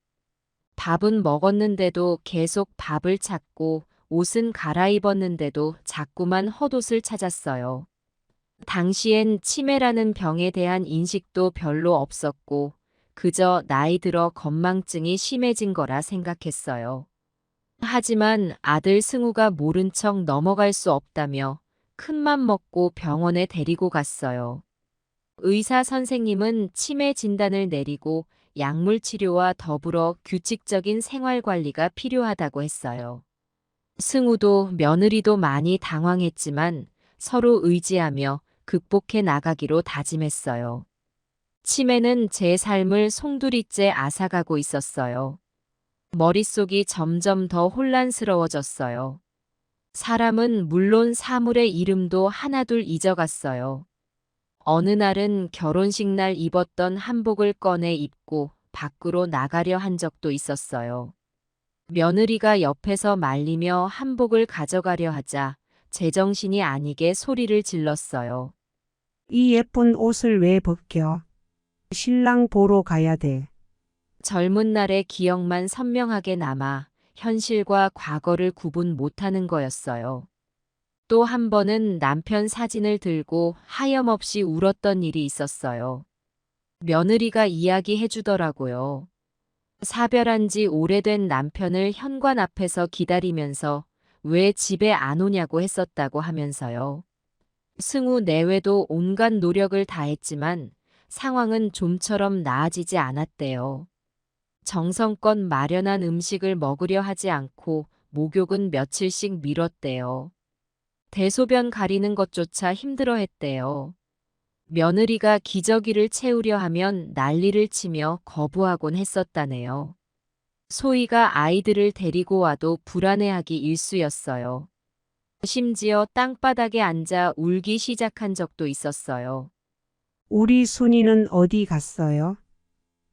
밥은 먹었는데도 계속 밥을 찾고 옷은 갈아입었는데도 자꾸만 헛옷을 찾았어요. 당시엔 치매라는 병에 대한 인식도 별로 없었고 그저 나이 들어 건망증이 심해진 거라 생각했어요. 하지만 아들 승우가 모른 척 넘어갈 수 없다며 큰맘 먹고 병원에 데리고 갔어요. 의사 선생님은 치매 진단을 내리고 약물 치료와 더불어 규칙적인 생활 관리가 필요하다고 했어요. 승우도 며느리도 많이 당황했지만 서로 의지하며 극복해 나가기로 다짐했어요. 치매는 제 삶을 송두리째 앗아가고 있었어요. 머릿속이 점점 더 혼란스러워졌어요. 사람은 물론 사물의 이름도 하나둘 잊어갔어요. 어느 날은 결혼식 날 입었던 한복을 꺼내 입고 밖으로 나가려 한 적도 있었어요. 며느리가 옆에서 말리며 한복을 가져가려 하자 제정신이 아니게 소리를 질렀어요. 이 예쁜 옷을 왜 벗겨? 신랑 보러 가야 돼. 젊은 날의 기억만 선명하게 남아 현실과 과거를 구분 못하는 거였어요. 또 한 번은 남편 사진을 들고 하염없이 울었던 일이 있었어요. 며느리가 이야기해 주더라고요. 사별한 지 오래된 남편을 현관 앞에서 기다리면서 왜 집에 안 오냐고 했었다고 하면서요. 승우 내외도 온갖 노력을 다했지만 상황은 좀처럼 나아지지 않았대요. 정성껏 마련한 음식을 먹으려 하지 않고 목욕은 며칠씩 미뤘대요. 대소변 가리는 것조차 힘들어했대요. 며느리가 기저귀를 채우려 하면 난리를 치며 거부하곤 했었다네요. 소희가 아이들을 데리고 와도 불안해하기 일쑤였어요. 심지어 땅바닥에 앉아 울기 시작한 적도 있었어요. 우리 순이는 어디 갔어요?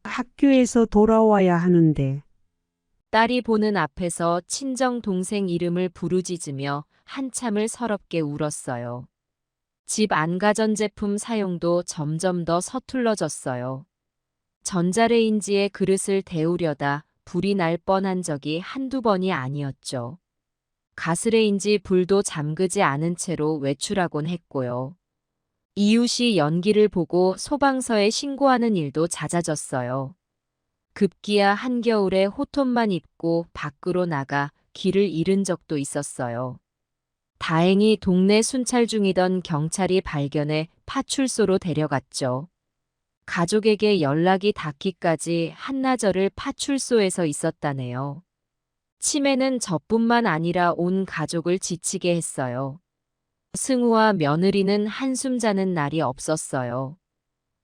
학교에서 돌아와야 하는데. 딸이 보는 앞에서 친정 동생 이름을 부르짖으며 한참을 서럽게 울었어요. 집 안가전제품 사용도 점점 더 서툴러졌어요. 전자레인지에 그릇을 데우려다 불이 날 뻔한 적이 한두 번이 아니었죠. 가스레인지 불도 잠그지 않은 채로 외출하곤 했고요. 이웃이 연기를 보고 소방서에 신고하는 일도 잦아졌어요. 급기야 한겨울에 호톱만 입고 밖으로 나가 길을 잃은 적도 있었어요. 다행히 동네 순찰 중이던 경찰이 발견해 파출소로 데려갔죠. 가족에게 연락이 닿기까지 한나절을 파출소에서 있었다네요. 치매는 저뿐만 아니라 온 가족을 지치게 했어요. 승우와 며느리는 한숨 자는 날이 없었어요.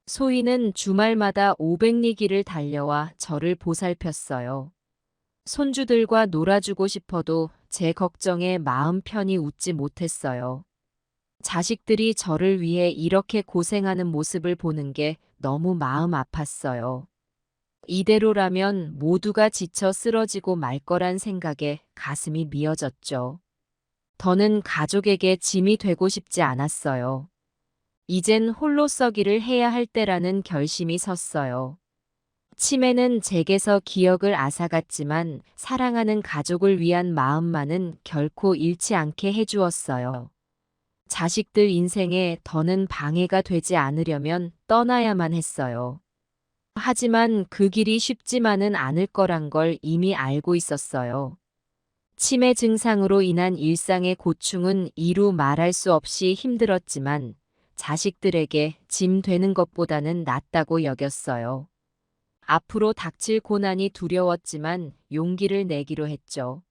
소희는 주말마다 500리 길을 달려와 저를 보살폈어요. 손주들과 놀아주고 싶어도 제 걱정에 마음 편히 웃지 못했어요. 자식들이 저를 위해 이렇게 고생하는 모습을 보는 게 너무 마음 아팠어요. 이대로라면 모두가 지쳐 쓰러지고 말 거란 생각에 가슴이 미어졌죠. 더는 가족에게 짐이 되고 싶지 않았어요. 이젠 홀로 서기를 해야 할 때라는 결심이 섰어요. 치매는 제게서 기억을 앗아갔지만 사랑하는 가족을 위한 마음만은 결코 잃지 않게 해주었어요. 자식들 인생에 더는 방해가 되지 않으려면 떠나야만 했어요. 하지만 그 길이 쉽지만은 않을 거란 걸 이미 알고 있었어요. 치매 증상으로 인한 일상의 고충은 이루 말할 수 없이 힘들었지만 자식들에게 짐 되는 것보다는 낫다고 여겼어요. 앞으로 닥칠 고난이 두려웠지만 용기를 내기로 했죠.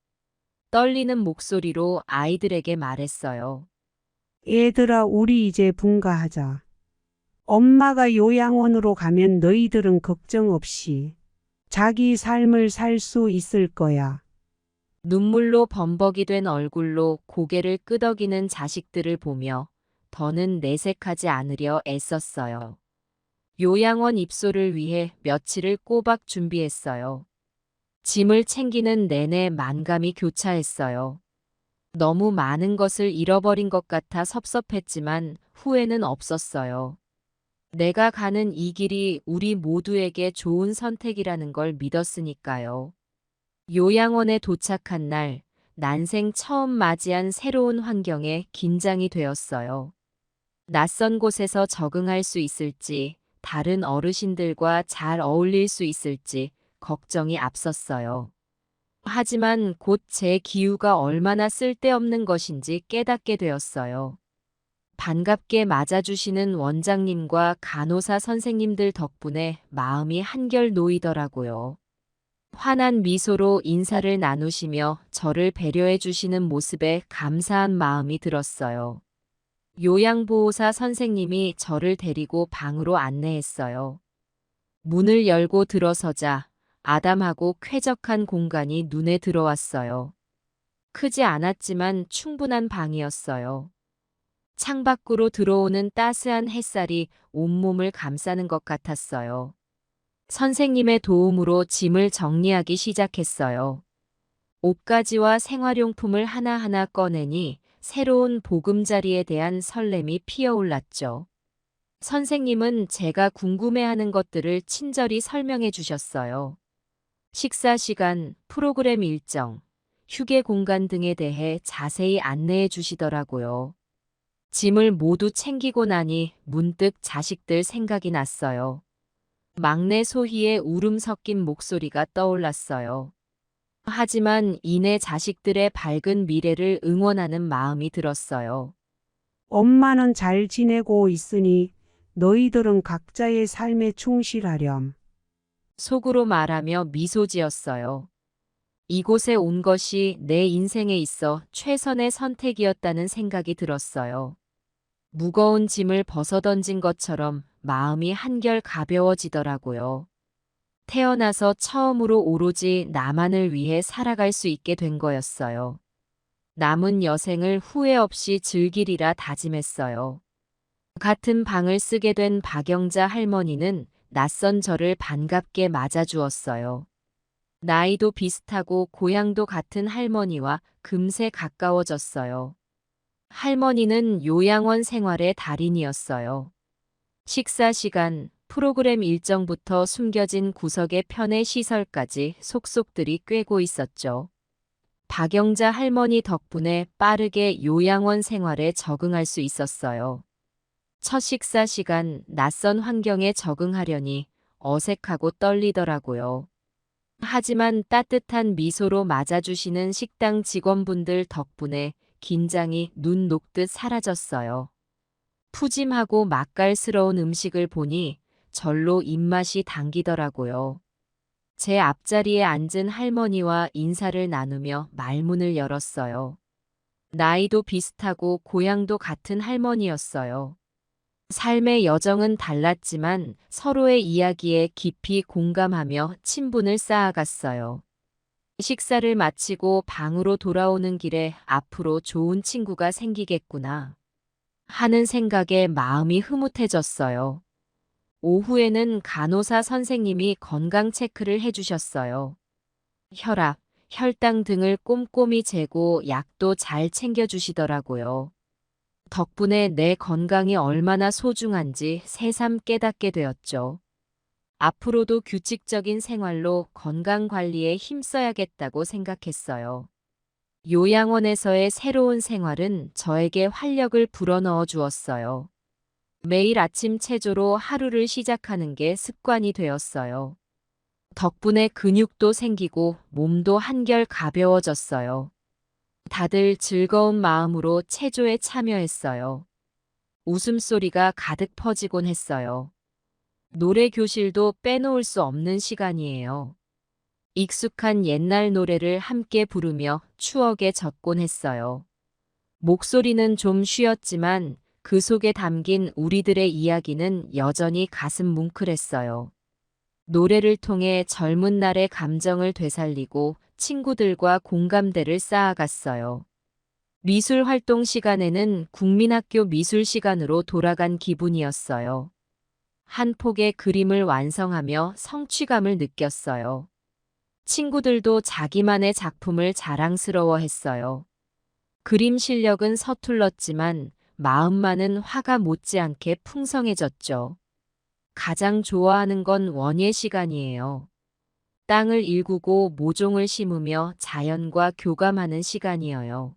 떨리는 목소리로 아이들에게 말했어요. 얘들아, 우리 이제 분가하자. 엄마가 요양원으로 가면 너희들은 걱정 없이 자기 삶을 살 수 있을 거야. 눈물로 범벅이 된 얼굴로 고개를 끄덕이는 자식들을 보며 더는 내색하지 않으려 애썼어요. 요양원 입소를 위해 며칠을 꼬박 준비했어요. 짐을 챙기는 내내 만감이 교차했어요. 너무 많은 것을 잃어버린 것 같아 섭섭했지만 후회는 없었어요. 내가 가는 이 길이 우리 모두에게 좋은 선택이라는 걸 믿었으니까요. 요양원에 도착한 날, 난생 처음 맞이한 새로운 환경에 긴장이 되었어요. 낯선 곳에서 적응할 수 있을지, 다른 어르신들과 잘 어울릴 수 있을지 걱정이 앞섰어요. 하지만 곧 제 기우가 얼마나 쓸데없는 것인지 깨닫게 되었어요. 반갑게 맞아주시는 원장님과 간호사 선생님들 덕분에 마음이 한결 놓이더라고요. 환한 미소로 인사를 나누시며 저를 배려해 주시는 모습에 감사한 마음이 들었어요. 요양보호사 선생님이 저를 데리고 방으로 안내했어요. 문을 열고 들어서자 아담하고 쾌적한 공간이 눈에 들어왔어요. 크지 않았지만 충분한 방이었어요. 창밖으로 들어오는 따스한 햇살이 온몸을 감싸는 것 같았어요. 선생님의 도움으로 짐을 정리하기 시작했어요. 옷가지와 생활용품을 하나하나 꺼내니 새로운 보금자리에 대한 설렘이 피어올랐죠. 선생님은 제가 궁금해하는 것들을 친절히 설명해 주셨어요. 식사 시간, 프로그램 일정, 휴게 공간 등에 대해 자세히 안내해 주시더라고요. 짐을 모두 챙기고 나니 문득 자식들 생각이 났어요. 막내 소희의 울음 섞인 목소리가 떠올랐어요. 하지만 이내 자식들의 밝은 미래를 응원하는 마음이 들었어요. 엄마는 잘 지내고 있으니 너희들은 각자의 삶에 충실하렴. 속으로 말하며 미소 지었어요. 이곳에 온 것이 내 인생에 있어 최선의 선택이었다는 생각이 들었어요. 무거운 짐을 벗어던진 것처럼 마음이 한결 가벼워지더라고요. 태어나서 처음으로 오로지 나만을 위해 살아갈 수 있게 된 거였어요. 남은 여생을 후회 없이 즐기리라 다짐했어요. 같은 방을 쓰게 된 박영자 할머니는 낯선 저를 반갑게 맞아주었어요. 나이도 비슷하고 고향도 같은 할머니와 금세 가까워졌어요. 할머니는 요양원 생활의 달인이었어요. 식사 시간, 프로그램 일정부터 숨겨진 구석의 편의 시설까지 속속들이 꿰고 있었죠. 박영자 할머니 덕분에 빠르게 요양원 생활에 적응할 수 있었어요. 첫 식사 시간 낯선 환경에 적응하려니 어색하고 떨리더라고요. 하지만 따뜻한 미소로 맞아주시는 식당 직원분들 덕분에 긴장이 눈 녹듯 사라졌어요. 푸짐하고 맛깔스러운 음식을 보니 절로 입맛이 당기더라고요. 제 앞자리에 앉은 할머니와 인사를 나누며 말문을 열었어요. 나이도 비슷하고 고향도 같은 할머니였어요. 삶의 여정은 달랐지만 서로의 이야기에 깊이 공감하며 친분을 쌓아갔어요. 식사를 마치고 방으로 돌아오는 길에 앞으로 좋은 친구가 생기겠구나 하는 생각에 마음이 흐뭇해졌어요. 오후에는 간호사 선생님이 건강 체크를 해주셨어요. 혈압, 혈당 등을 꼼꼼히 재고 약도 잘 챙겨주시더라고요. 덕분에 내 건강이 얼마나 소중한지 새삼 깨닫게 되었죠. 앞으로도 규칙적인 생활로 건강 관리에 힘써야겠다고 생각했어요. 요양원에서의 새로운 생활은 저에게 활력을 불어넣어 주었어요. 매일 아침 체조로 하루를 시작하는 게 습관이 되었어요. 덕분에 근육도 생기고 몸도 한결 가벼워졌어요. 다들 즐거운 마음으로 체조에 참여했어요. 웃음소리가 가득 퍼지곤 했어요. 노래 교실도 빼놓을 수 없는 시간이에요. 익숙한 옛날 노래를 함께 부르며 추억에 젖곤 했어요. 목소리는 좀 쉬었지만 그 속에 담긴 우리들의 이야기는 여전히 가슴 뭉클했어요. 노래를 통해 젊은 날의 감정을 되살리고 친구들과 공감대를 쌓아갔어요. 미술 활동 시간에는 국민학교 미술 시간으로 돌아간 기분이었어요. 한 폭의 그림을 완성하며 성취감을 느꼈어요. 친구들도 자기만의 작품을 자랑스러워했어요. 그림 실력은 서툴렀지만 마음만은 화가 못지않게 풍성해졌죠. 가장 좋아하는 건 원예 시간이에요. 땅을 일구고 모종을 심으며 자연과 교감하는 시간이어요.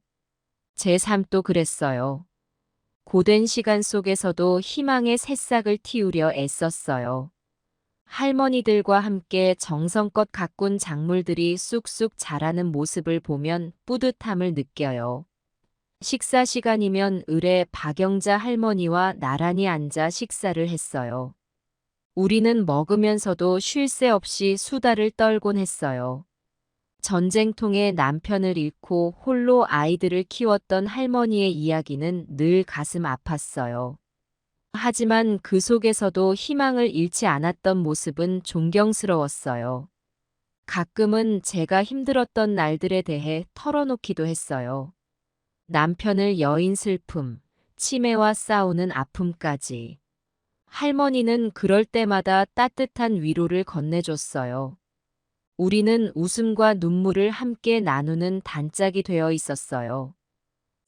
제 삶도 그랬어요. 고된 시간 속에서도 희망의 새싹을 틔우려 애썼어요. 할머니들과 함께 정성껏 가꾼 작물들이 쑥쑥 자라는 모습을 보면 뿌듯함을 느껴요. 식사 시간이면 을에 박영자 할머니와 나란히 앉아 식사를 했어요. 우리는 먹으면서도 쉴 새 없이 수다를 떨곤 했어요. 전쟁통에 남편을 잃고 홀로 아이들을 키웠던 할머니의 이야기는 늘 가슴 아팠어요. 하지만 그 속에서도 희망을 잃지 않았던 모습은 존경스러웠어요. 가끔은 제가 힘들었던 날들에 대해 털어놓기도 했어요. 남편을 여인 슬픔, 치매와 싸우는 아픔까지. 할머니는 그럴 때마다 따뜻한 위로를 건네줬어요. 우리는 웃음과 눈물을 함께 나누는 단짝이 되어 있었어요.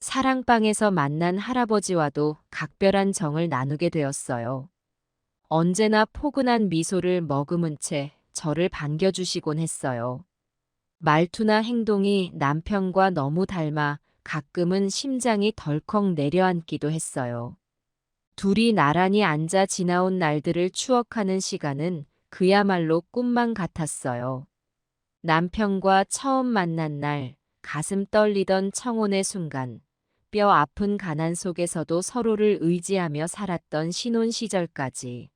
사랑방에서 만난 할아버지와도 각별한 정을 나누게 되었어요. 언제나 포근한 미소를 머금은 채 저를 반겨주시곤 했어요. 말투나 행동이 남편과 너무 닮아 가끔은 심장이 덜컥 내려앉기도 했어요. 둘이 나란히 앉아 지나온 날들을 추억하는 시간은 그야말로 꿈만 같았어요. 남편과 처음 만난 날, 가슴 떨리던 청혼의 순간, 뼈 아픈 가난 속에서도 서로를 의지하며 살았던 신혼 시절까지.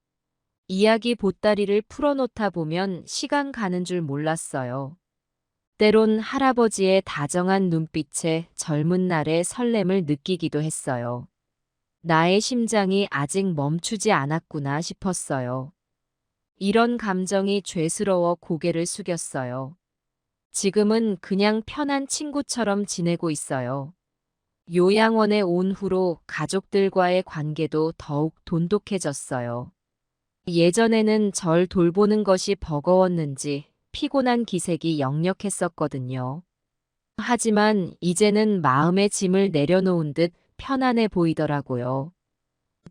이야기 보따리를 풀어놓다 보면 시간 가는 줄 몰랐어요. 때론 할아버지의 다정한 눈빛에 젊은 날의 설렘을 느끼기도 했어요. 나의 심장이 아직 멈추지 않았구나 싶었어요. 이런 감정이 죄스러워 고개를 숙였어요. 지금은 그냥 편한 친구처럼 지내고 있어요. 요양원에 온 후로 가족들과의 관계도 더욱 돈독해졌어요. 예전에는 절 돌보는 것이 버거웠는지 피곤한 기색이 역력했었거든요. 하지만 이제는 마음의 짐을 내려놓은 듯 편안해 보이더라고요.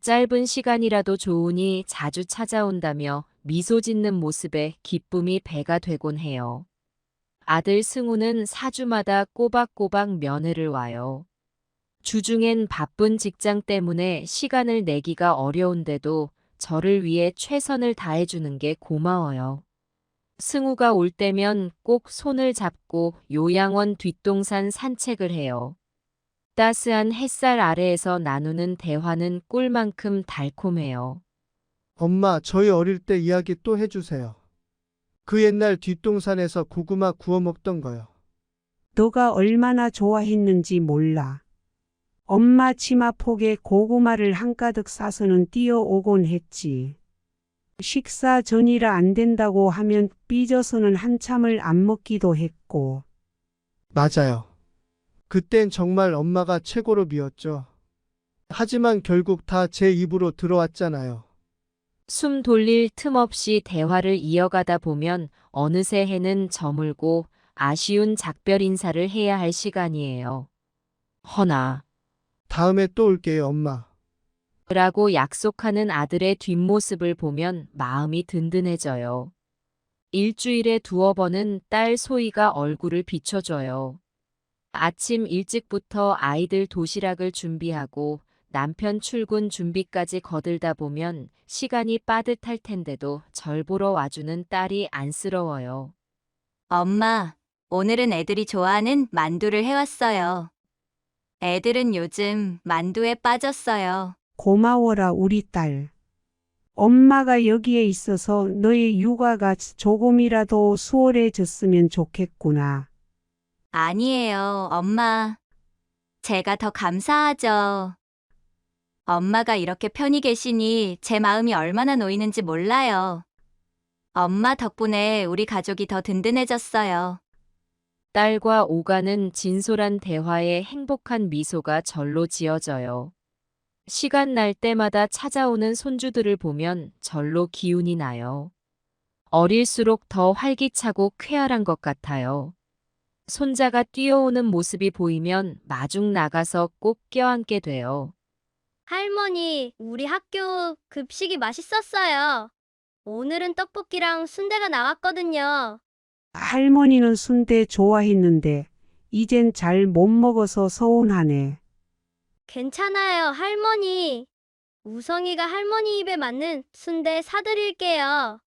짧은 시간이라도 좋으니 자주 찾아온다며 미소 짓는 모습에 기쁨이 배가 되곤 해요. 아들 승우는 4주마다 꼬박꼬박 면회를 와요. 주중엔 바쁜 직장 때문에 시간을 내기가 어려운데도 저를 위해 최선을 다해주는 게 고마워요. 승우가 올 때면 꼭 손을 잡고 요양원 뒷동산 산책을 해요. 따스한 햇살 아래에서 나누는 대화는 꿀만큼 달콤해요. 엄마, 저희 어릴 때 이야기 또 해주세요. 그 옛날 뒷동산에서 고구마 구워 먹던 거요. 너가 얼마나 좋아했는지 몰라. 엄마 치마 폭에 고구마를 한가득 싸서는 뛰어오곤 했지. 식사 전이라 안 된다고 하면 삐져서는 한참을 안 먹기도 했고. 맞아요. 그땐 정말 엄마가 최고로 미웠죠. 하지만 결국 다 제 입으로 들어왔잖아요. 숨 돌릴 틈 없이 대화를 이어가다 보면 어느새 해는 저물고 아쉬운 작별 인사를 해야 할 시간이에요. 허나, 다음에 또 올게요, 엄마. 라고 약속하는 아들의 뒷모습을 보면 마음이 든든해져요. 일주일에 2번은 딸 소희가 얼굴을 비춰줘요. 아침 일찍부터 아이들 도시락을 준비하고 남편 출근 준비까지 거들다 보면 시간이 빠듯할 텐데도 절 보러 와주는 딸이 안쓰러워요. 엄마, 오늘은 애들이 좋아하는 만두를 해왔어요. 애들은 요즘 만두에 빠졌어요. 고마워라 우리 딸. 엄마가 여기에 있어서 너의 육아가 조금이라도 수월해졌으면 좋겠구나. 아니에요, 엄마. 제가 더 감사하죠. 엄마가 이렇게 편히 계시니 제 마음이 얼마나 놓이는지 몰라요. 엄마 덕분에 우리 가족이 더 든든해졌어요. 딸과 오가는 진솔한 대화에 행복한 미소가 절로 지어져요. 시간 날 때마다 찾아오는 손주들을 보면 절로 기운이 나요. 어릴수록 더 활기차고 쾌활한 것 같아요. 손자가 뛰어오는 모습이 보이면 마중 나가서 꼭 껴안게 돼요. 할머니, 우리 학교 급식이 맛있었어요. 오늘은 떡볶이랑 순대가 나왔거든요. 할머니는 순대 좋아했는데 이젠 잘 못 먹어서 서운하네. 괜찮아요, 할머니. 우성이가 할머니 입에 맞는 순대 사드릴게요.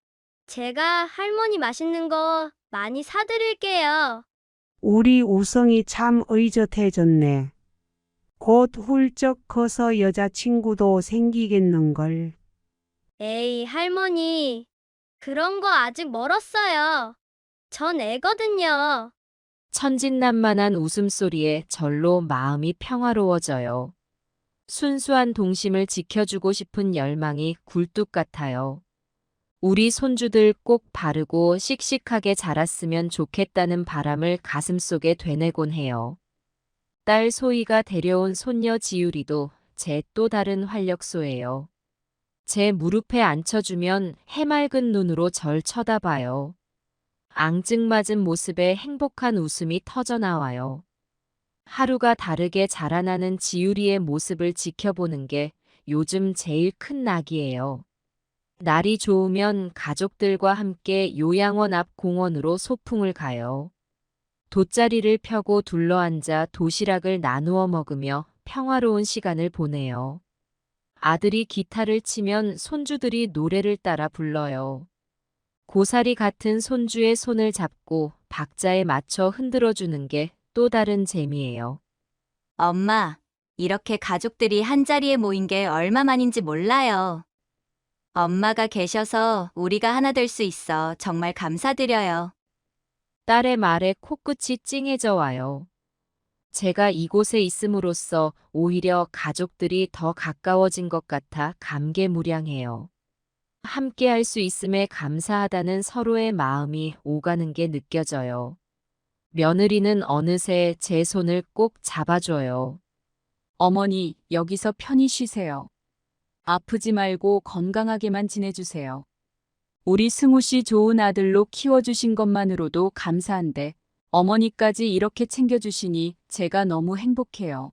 제가 할머니 맛있는 거 많이 사드릴게요. 우리 우성이 참 의젓해졌네. 곧 훌쩍 커서 여자친구도 생기겠는걸. 에이, 할머니. 그런 거 아직 멀었어요. 전 애거든요. 천진난만한 웃음소리에 절로 마음이 평화로워져요. 순수한 동심을 지켜주고 싶은 열망이 굴뚝 같아요. 우리 손주들 꼭 바르고 씩씩하게 자랐으면 좋겠다는 바람을 가슴속에 되뇌곤 해요. 딸 소희가 데려온 손녀 지유리도 제 또 다른 활력소예요. 제 무릎에 앉혀주면 해맑은 눈으로 절 쳐다봐요. 앙증맞은 모습에 행복한 웃음이 터져나와요. 하루가 다르게 자라나는 지유리의 모습을 지켜보는 게 요즘 제일 큰 낙이에요. 날이 좋으면 가족들과 함께 요양원 앞 공원으로 소풍을 가요. 돗자리를 펴고 둘러앉아 도시락을 나누어 먹으며 평화로운 시간을 보내요. 아들이 기타를 치면 손주들이 노래를 따라 불러요. 고사리 같은 손주의 손을 잡고 박자에 맞춰 흔들어주는 게 또 다른 재미예요. 엄마, 이렇게 가족들이 한자리에 모인 게 얼마만인지 몰라요. 엄마가 계셔서 우리가 하나 될 수 있어 정말 감사드려요. 딸의 말에 코끝이 찡해져 와요. 제가 이곳에 있음으로써 오히려 가족들이 더 가까워진 것 같아 감개무량해요. 함께 할 수 있음에 감사하다는 서로의 마음이 오가는 게 느껴져요. 며느리는 어느새 제 손을 꼭 잡아줘요. 어머니, 여기서 편히 쉬세요. 아프지 말고 건강하게만 지내주세요. 우리 승우 씨 좋은 아들로 키워주신 것만으로도 감사한데 어머니까지 이렇게 챙겨주시니 제가 너무 행복해요.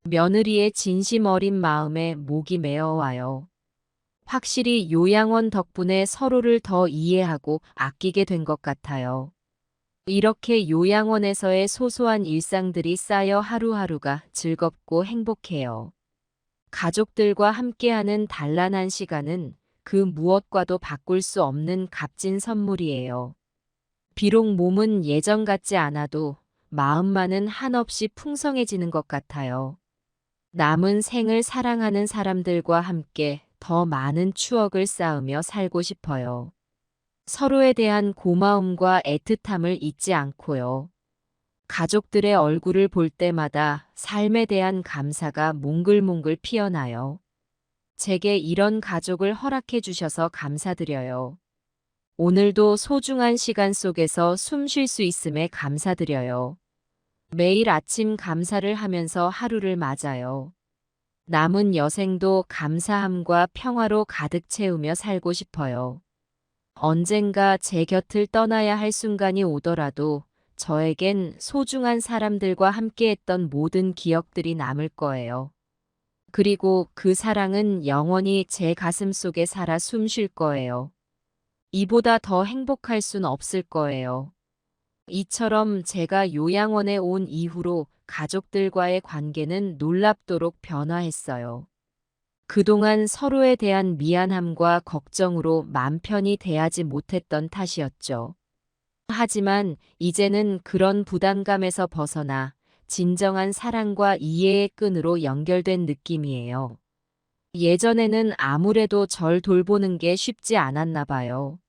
며느리의 진심 어린 마음에 목이 메어와요. 확실히 요양원 덕분에 서로를 더 이해하고 아끼게 된 것 같아요. 이렇게 요양원에서의 소소한 일상들이 쌓여 하루하루가 즐겁고 행복해요. 가족들과 함께하는 단란한 시간은 그 무엇과도 바꿀 수 없는 값진 선물이에요. 비록 몸은 예전 같지 않아도 마음만은 한없이 풍성해지는 것 같아요. 남은 생을 사랑하는 사람들과 함께 더 많은 추억을 쌓으며 살고 싶어요. 서로에 대한 고마움과 애틋함을 잊지 않고요. 가족들의 얼굴을 볼 때마다 삶에 대한 감사가 몽글몽글 피어나요. 제게 이런 가족을 허락해 주셔서 감사드려요. 오늘도 소중한 시간 속에서 숨 쉴 수 있음에 감사드려요. 매일 아침 감사를 하면서 하루를 맞아요. 남은 여생도 감사함과 평화로 가득 채우며 살고 싶어요. 언젠가 제 곁을 떠나야 할 순간이 오더라도 저에겐 소중한 사람들과 함께했던 모든 기억들이 남을 거예요. 그리고 그 사랑은 영원히 제 가슴 속에 살아 숨 쉴 거예요. 이보다 더 행복할 순 없을 거예요. 이처럼 제가 요양원에 온 이후로 가족들과의 관계는 놀랍도록 변화했어요. 그동안 서로에 대한 미안함과 걱정으로 맘 편히 대하지 못했던 탓이었죠. 하지만 이제는 그런 부담감에서 벗어나 진정한 사랑과 이해의 끈으로 연결된 느낌이에요. 예전에는 아무래도 절 돌보는 게 쉽지 않았나 봐요.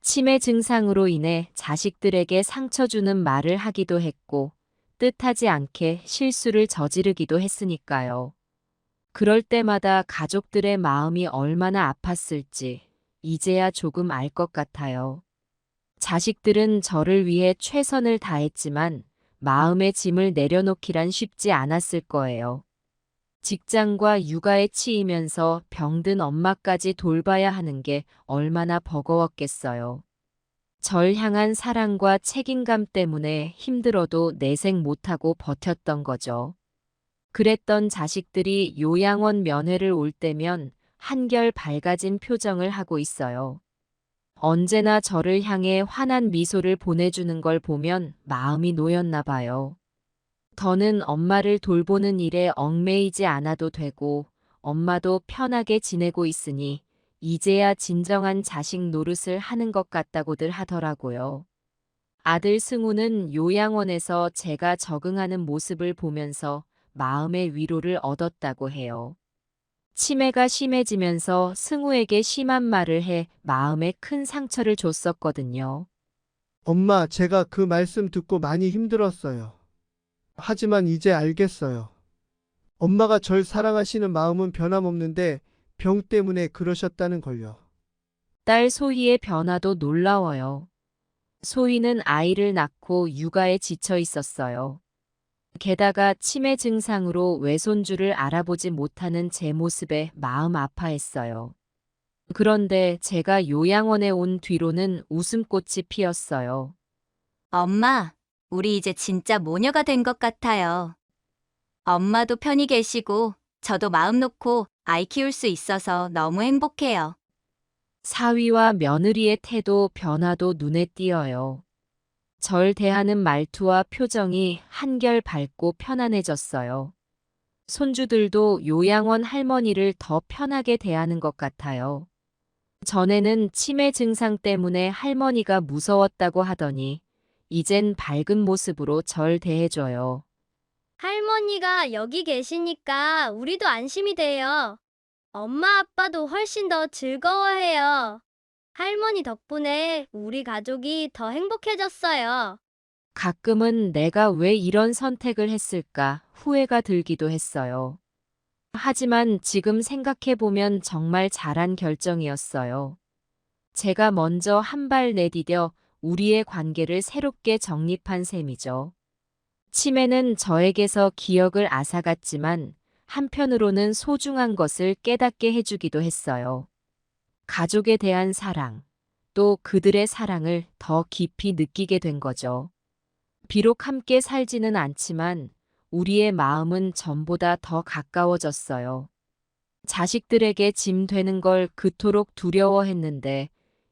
치매 증상으로 인해 자식들에게 상처 주는 말을 하기도 했고, 뜻하지 않게 실수를 저지르기도 했으니까요. 그럴 때마다 가족들의 마음이 얼마나 아팠을지 이제야 조금 알 것 같아요. 자식들은 저를 위해 최선을 다했지만 마음의 짐을 내려놓기란 쉽지 않았을 거예요. 직장과 육아에 치이면서 병든 엄마까지 돌봐야 하는 게 얼마나 버거웠겠어요. 절 향한 사랑과 책임감 때문에 힘들어도 내색 못하고 버텼던 거죠. 그랬던 자식들이 요양원 면회를 올 때면 한결 밝아진 표정을 하고 있어요. 언제나 저를 향해 환한 미소를 보내주는 걸 보면 마음이 놓였나 봐요. 더는 엄마를 돌보는 일에 얽매이지 않아도 되고 엄마도 편하게 지내고 있으니 이제야 진정한 자식 노릇을 하는 것 같다고들 하더라고요. 아들 승우는 요양원에서 제가 적응하는 모습을 보면서 마음의 위로를 얻었다고 해요. 치매가 심해지면서 승우에게 심한 말을 해 마음에 큰 상처를 줬었거든요. 엄마, 제가 그 말씀 듣고 많이 힘들었어요. 하지만 이제 알겠어요. 엄마가 절 사랑하시는 마음은 변함없는데 병 때문에 그러셨다는 걸요. 딸 소희의 변화도 놀라워요. 소희는 아이를 낳고 육아에 지쳐 있었어요. 게다가 치매 증상으로 외손주를 알아보지 못하는 제 모습에 마음 아파했어요. 그런데 제가 요양원에 온 뒤로는 웃음꽃이 피었어요. 엄마, 우리 이제 진짜 모녀가 된 것 같아요. 엄마도 편히 계시고 저도 마음 놓고 아이 키울 수 있어서 너무 행복해요. 사위와 며느리의 태도 변화도 눈에 띄어요. 절 대하는 말투와 표정이 한결 밝고 편안해졌어요. 손주들도 요양원 할머니를 더 편하게 대하는 것 같아요. 전에는 치매 증상 때문에 할머니가 무서웠다고 하더니 이젠 밝은 모습으로 절 대해줘요. 할머니가 여기 계시니까 우리도 안심이 돼요. 엄마 아빠도 훨씬 더 즐거워해요. 할머니 덕분에 우리 가족이 더 행복해졌어요. 가끔은 내가 왜 이런 선택을 했을까 후회가 들기도 했어요. 하지만 지금 생각해보면 정말 잘한 결정이었어요. 제가 먼저 한 발 내디뎌 우리의 관계를 새롭게 정립한 셈이죠. 치매는 저에게서 기억을 앗아갔지만 한편으로는 소중한 것을 깨닫게 해주기도 했어요. 가족에 대한 사랑, 또 그들의 사랑을 더 깊이 느끼게 된 거죠. 비록 함께 살지는 않지만 우리의 마음은 전보다 더 가까워졌어요. 자식들에게 짐 되는 걸 그토록 두려워했는데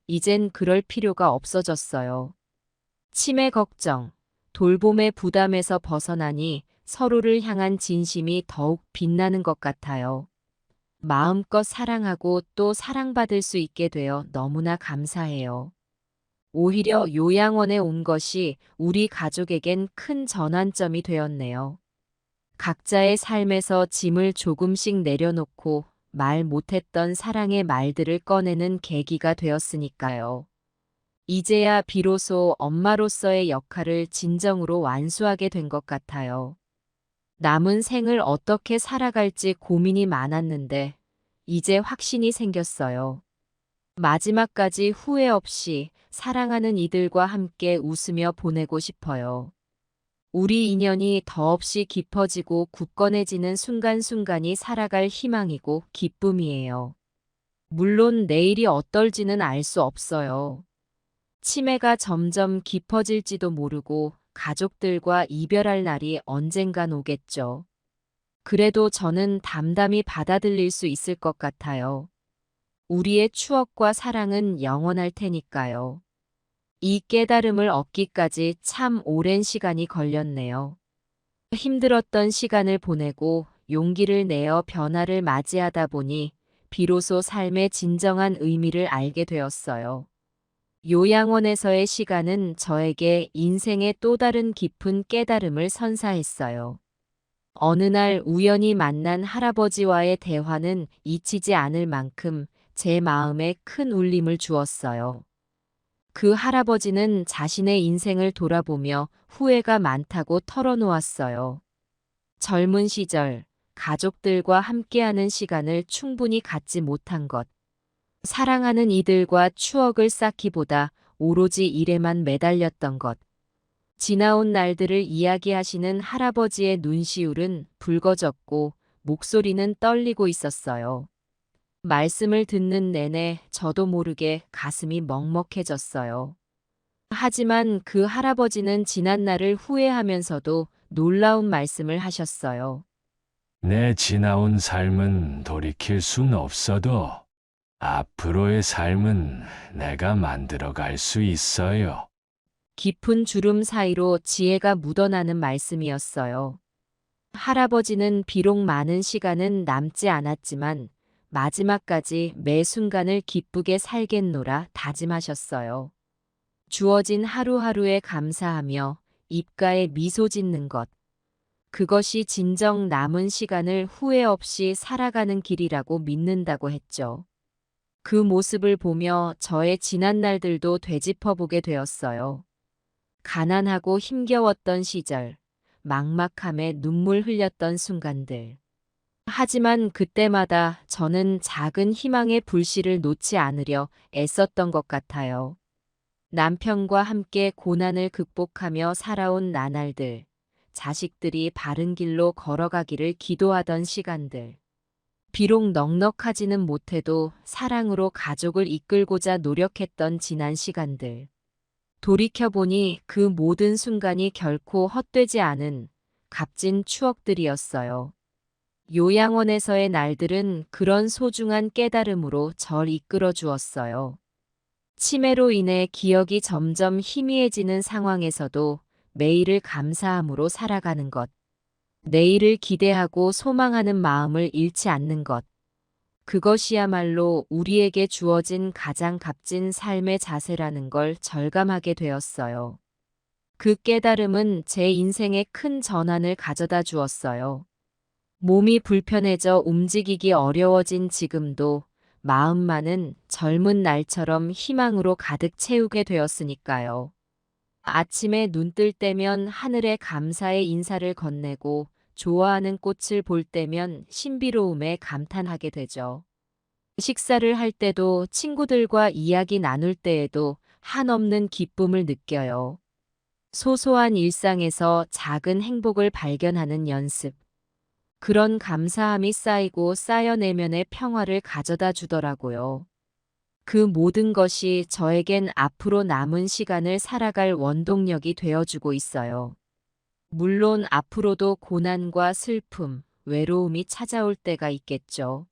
이젠 그럴 필요가 없어졌어요. 치매 걱정, 돌봄의 부담에서 벗어나니 서로를 향한 진심이 더욱 빛나는 것 같아요. 마음껏 사랑하고 또 사랑받을 수 있게 되어 너무나 감사해요. 오히려 요양원에 온 것이 우리 가족에겐 큰 전환점이 되었네요. 각자의 삶에서 짐을 조금씩 내려놓고 말 못했던 사랑의 말들을 꺼내는 계기가 되었으니까요. 이제야 비로소 엄마로서의 역할을 진정으로 완수하게 된 것 같아요. 남은 생을 어떻게 살아갈지 고민이 많았는데 이제 확신이 생겼어요. 마지막까지 후회 없이 사랑하는 이들과 함께 웃으며 보내고 싶어요. 우리 인연이 더없이 깊어지고 굳건해지는 순간순간이 살아갈 희망이고 기쁨이에요. 물론 내일이 어떨지는 알 수 없어요. 치매가 점점 깊어질지도 모르고 가족들과 이별할 날이 언젠간 오겠죠. 그래도 저는 담담히 받아들일 수 있을 것 같아요. 우리의 추억과 사랑은 영원할 테니까요. 이 깨달음을 얻기까지 참 오랜 시간이 걸렸네요. 힘들었던 시간을 보내고 용기를 내어 변화를 맞이하다 보니 비로소 삶의 진정한 의미를 알게 되었어요. 요양원에서의 시간은 저에게 인생의 또 다른 깊은 깨달음을 선사했어요. 어느 날 우연히 만난 할아버지와의 대화는 잊히지 않을 만큼 제 마음에 큰 울림을 주었어요. 그 할아버지는 자신의 인생을 돌아보며 후회가 많다고 털어놓았어요. 젊은 시절, 가족들과 함께하는 시간을 충분히 갖지 못한 것, 사랑하는 이들과 추억을 쌓기보다 오로지 일에만 매달렸던 것, 지나온 날들을 이야기하시는 할아버지의 눈시울은 붉어졌고 목소리는 떨리고 있었어요. 말씀을 듣는 내내 저도 모르게 가슴이 먹먹해졌어요. 하지만 그 할아버지는 지난 날을 후회하면서도 놀라운 말씀을 하셨어요. 내 지나온 삶은 돌이킬 순 없어도 앞으로의 삶은 내가 만들어 갈 수 있어요. 깊은 주름 사이로 지혜가 묻어나는 말씀이었어요. 할아버지는 비록 많은 시간은 남지 않았지만 마지막까지 매 순간을 기쁘게 살겠노라 다짐하셨어요. 주어진 하루하루에 감사하며 입가에 미소 짓는 것. 그것이 진정 남은 시간을 후회 없이 살아가는 길이라고 믿는다고 했죠. 그 모습을 보며 저의 지난 날들도 되짚어보게 되었어요. 가난하고 힘겨웠던 시절, 막막함에 눈물 흘렸던 순간들. 하지만 그때마다 저는 작은 희망의 불씨를 놓지 않으려 애썼던 것 같아요. 남편과 함께 고난을 극복하며 살아온 나날들, 자식들이 바른 길로 걸어가기를 기도하던 시간들. 비록 넉넉하지는 못해도 사랑으로 가족을 이끌고자 노력했던 지난 시간들. 돌이켜보니 그 모든 순간이 결코 헛되지 않은 값진 추억들이었어요. 요양원에서의 날들은 그런 소중한 깨달음으로 절 이끌어 주었어요. 치매로 인해 기억이 점점 희미해지는 상황에서도 매일을 감사함으로 살아가는 것. 내일을 기대하고 소망하는 마음을 잃지 않는 것. 그것이야말로 우리에게 주어진 가장 값진 삶의 자세라는 걸 절감하게 되었어요. 그 깨달음은 제 인생에 큰 전환을 가져다 주었어요. 몸이 불편해져 움직이기 어려워진 지금도 마음만은 젊은 날처럼 희망으로 가득 채우게 되었으니까요. 아침에 눈 뜰 때면 하늘에 감사의 인사를 건네고 좋아하는 꽃을 볼 때면 신비로움에 감탄하게 되죠. 식사를 할 때도 친구들과 이야기 나눌 때에도 한없는 기쁨을 느껴요. 소소한 일상에서 작은 행복을 발견하는 연습. 그런 감사함이 쌓이고 쌓여 내면의 평화를 가져다 주더라고요. 그 모든 것이 저에겐 앞으로 남은 시간을 살아갈 원동력이 되어주고 있어요. 물론 앞으로도 고난과 슬픔, 외로움이 찾아올 때가 있겠죠.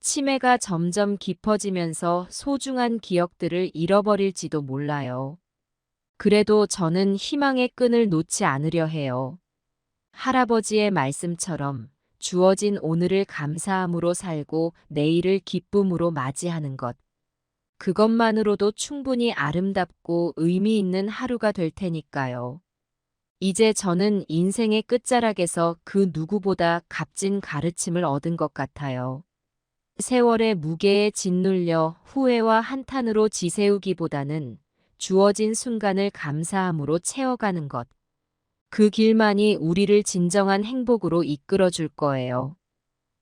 치매가 점점 깊어지면서 소중한 기억들을 잃어버릴지도 몰라요. 그래도 저는 희망의 끈을 놓지 않으려 해요. 할아버지의 말씀처럼 주어진 오늘을 감사함으로 살고 내일을 기쁨으로 맞이하는 것. 그것만으로도 충분히 아름답고 의미 있는 하루가 될 테니까요. 이제 저는 인생의 끝자락에서 그 누구보다 값진 가르침을 얻은 것 같아요. 세월의 무게에 짓눌려 후회와 한탄으로 지새우기보다는 주어진 순간을 감사함으로 채워가는 것. 그 길만이 우리를 진정한 행복으로 이끌어 줄 거예요.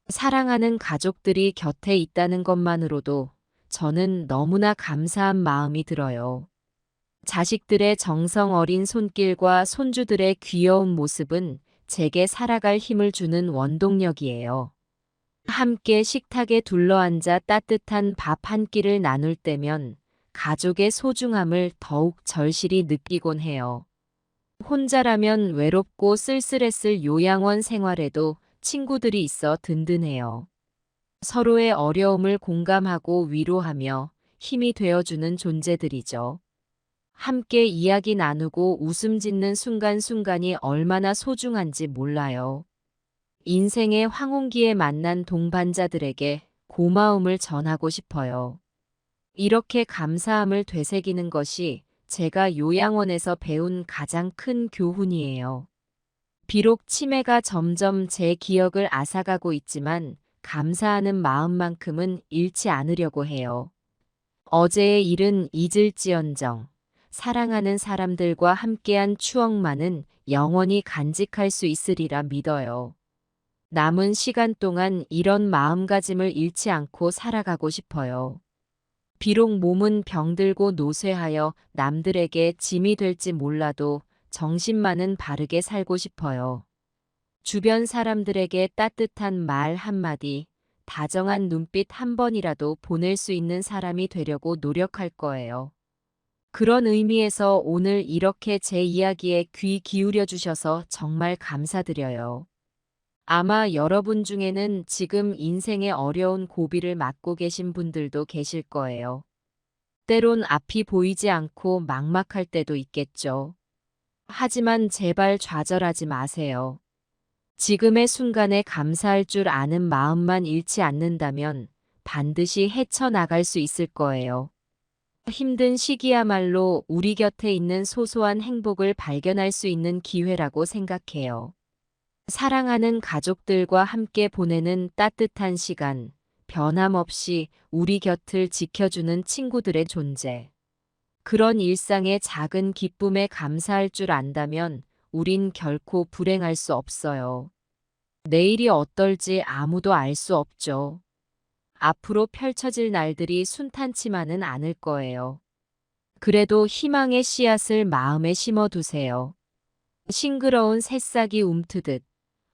사랑하는 가족들이 곁에 있다는 것만으로도 저는 너무나 감사한 마음이 들어요. 자식들의 정성 어린 손길과 손주들의 귀여운 모습은 제게 살아갈 힘을 주는 원동력이에요. 함께 식탁에 둘러앉아 따뜻한 밥 한 끼를 나눌 때면 가족의 소중함을 더욱 절실히 느끼곤 해요. 혼자라면 외롭고 쓸쓸했을 요양원 생활에도 친구들이 있어 든든해요. 서로의 어려움을 공감하고 위로하며 힘이 되어주는 존재들이죠. 함께 이야기 나누고 웃음 짓는 순간순간이 얼마나 소중한지 몰라요. 인생의 황혼기에 만난 동반자들에게 고마움을 전하고 싶어요. 이렇게 감사함을 되새기는 것이 제가 요양원에서 배운 가장 큰 교훈이에요. 비록 치매가 점점 제 기억을 앗아가고 있지만 감사하는 마음만큼은 잃지 않으려고 해요. 어제의 일은 잊을지언정 사랑하는 사람들과 함께한 추억만은 영원히 간직할 수 있으리라 믿어요. 남은 시간 동안 이런 마음가짐을 잃지 않고 살아가고 싶어요. 비록 몸은 병들고 노쇠하여 남들에게 짐이 될지 몰라도 정신만은 바르게 살고 싶어요. 주변 사람들에게 따뜻한 말 한마디, 다정한 눈빛 한 번이라도 보낼 수 있는 사람이 되려고 노력할 거예요. 그런 의미에서 오늘 이렇게 제 이야기에 귀 기울여 주셔서 정말 감사드려요. 아마 여러분 중에는 지금 인생의 어려운 고비를 맞고 계신 분들도 계실 거예요. 때론 앞이 보이지 않고 막막할 때도 있겠죠. 하지만 제발 좌절하지 마세요. 지금의 순간에 감사할 줄 아는 마음만 잃지 않는다면 반드시 헤쳐나갈 수 있을 거예요. 힘든 시기야말로 우리 곁에 있는 소소한 행복을 발견할 수 있는 기회라고 생각해요. 사랑하는 가족들과 함께 보내는 따뜻한 시간, 변함없이 우리 곁을 지켜주는 친구들의 존재. 그런 일상의 작은 기쁨에 감사할 줄 안다면 우린 결코 불행할 수 없어요. 내일이 어떨지 아무도 알 수 없죠. 앞으로 펼쳐질 날들이 순탄치만은 않을 거예요. 그래도 희망의 씨앗을 마음에 심어두세요. 싱그러운 새싹이 움트듯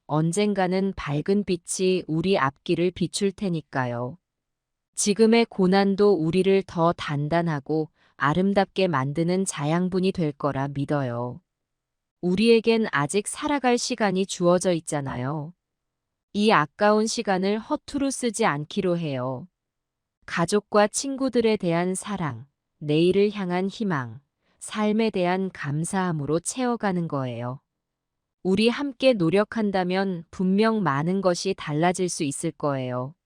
언젠가는 밝은 빛이 우리 앞길을 비출 테니까요. 지금의 고난도 우리를 더 단단하고 아름답게 만드는 자양분이 될 거라 믿어요. 우리에겐 아직 살아갈 시간이 주어져 있잖아요. 이 아까운 시간을 허투루 쓰지 않기로 해요. 가족과 친구들에 대한 사랑, 내일을 향한 희망, 삶에 대한 감사함으로 채워가는 거예요. 우리 함께 노력한다면 분명 많은 것이 달라질 수 있을 거예요.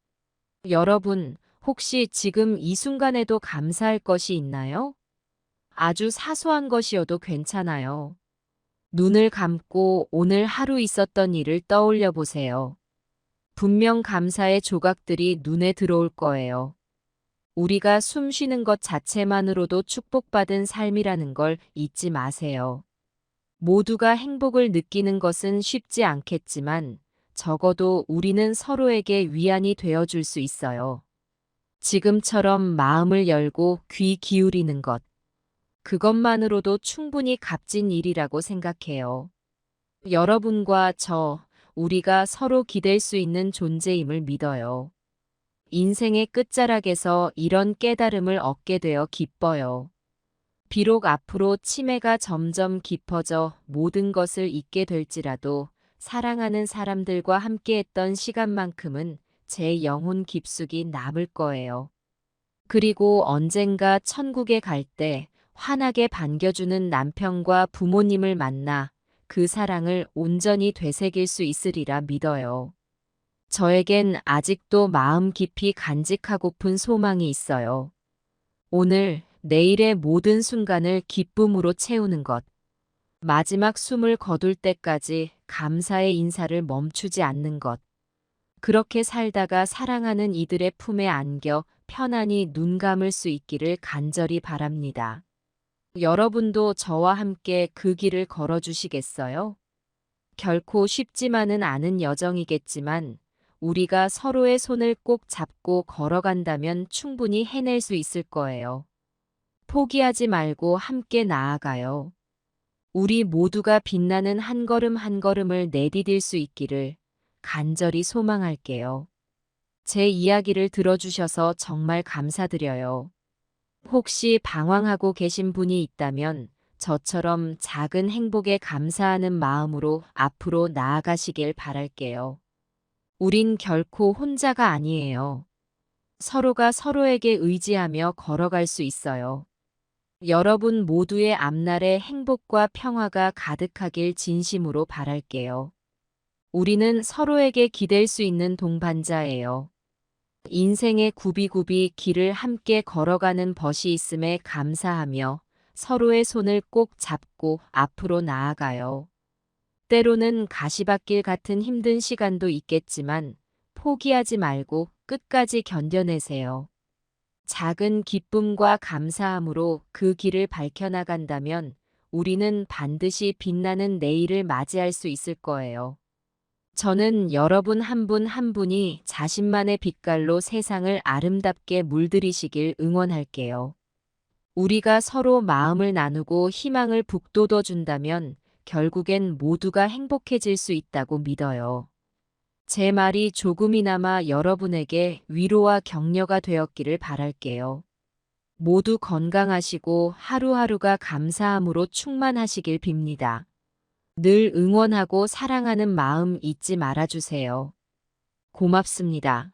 여러분, 혹시 지금 이 순간에도 감사할 것이 있나요? 아주 사소한 것이어도 괜찮아요. 눈을 감고 오늘 하루 있었던 일을 떠올려 보세요. 분명 감사의 조각들이 눈에 들어올 거예요. 우리가 숨 쉬는 것 자체만으로도 축복받은 삶이라는 걸 잊지 마세요. 모두가 행복을 느끼는 것은 쉽지 않겠지만 적어도 우리는 서로에게 위안이 되어줄 수 있어요. 지금처럼 마음을 열고 귀 기울이는 것. 그것만으로도 충분히 값진 일이라고 생각해요. 여러분과 우리가 서로 기댈 수 있는 존재임을 믿어요. 인생의 끝자락에서 이런 깨달음을 얻게 되어 기뻐요. 비록 앞으로 치매가 점점 깊어져 모든 것을 잊게 될지라도 사랑하는 사람들과 함께했던 시간만큼은 제 영혼 깊숙이 남을 거예요. 그리고 언젠가 천국에 갈 때 환하게 반겨주는 남편과 부모님을 만나 그 사랑을 온전히 되새길 수 있으리라 믿어요. 저에겐 아직도 마음 깊이 간직하고픈 소망이 있어요. 오늘, 내일의 모든 순간을 기쁨으로 채우는 것. 마지막 숨을 거둘 때까지 감사의 인사를 멈추지 않는 것. 그렇게 살다가 사랑하는 이들의 품에 안겨 편안히 눈 감을 수 있기를 간절히 바랍니다. 여러분도 저와 함께 그 길을 걸어주시겠어요? 결코 쉽지만은 않은 여정이겠지만 우리가 서로의 손을 꼭 잡고 걸어간다면 충분히 해낼 수 있을 거예요. 포기하지 말고 함께 나아가요. 우리 모두가 빛나는 한 걸음 한 걸음을 내디딜 수 있기를 간절히 소망할게요. 제 이야기를 들어주셔서 정말 감사드려요. 혹시 방황하고 계신 분이 있다면 저처럼 작은 행복에 감사하는 마음으로 앞으로 나아가시길 바랄게요. 우린 결코 혼자가 아니에요. 서로가 서로에게 의지하며 걸어갈 수 있어요. 여러분 모두의 앞날에 행복과 평화가 가득하길 진심으로 바랄게요. 우리는 서로에게 기댈 수 있는 동반자예요. 인생의 굽이굽이 길을 함께 걸어가는 벗이 있음에 감사하며 서로의 손을 꼭 잡고 앞으로 나아가요. 때로는 가시밭길 같은 힘든 시간도 있겠지만 포기하지 말고 끝까지 견뎌내세요. 작은 기쁨과 감사함으로 그 길을 밝혀나간다면 우리는 반드시 빛나는 내일을 맞이할 수 있을 거예요. 저는 여러분 한 분 한 분이 자신만의 빛깔로 세상을 아름답게 물들이시길 응원할게요. 우리가 서로 마음을 나누고 희망을 북돋워 준다면 결국엔 모두가 행복해질 수 있다고 믿어요. 제 말이 조금이나마 여러분에게 위로와 격려가 되었기를 바랄게요. 모두 건강하시고 하루하루가 감사함으로 충만하시길 빕니다. 늘 응원하고 사랑하는 마음 잊지 말아주세요. 고맙습니다.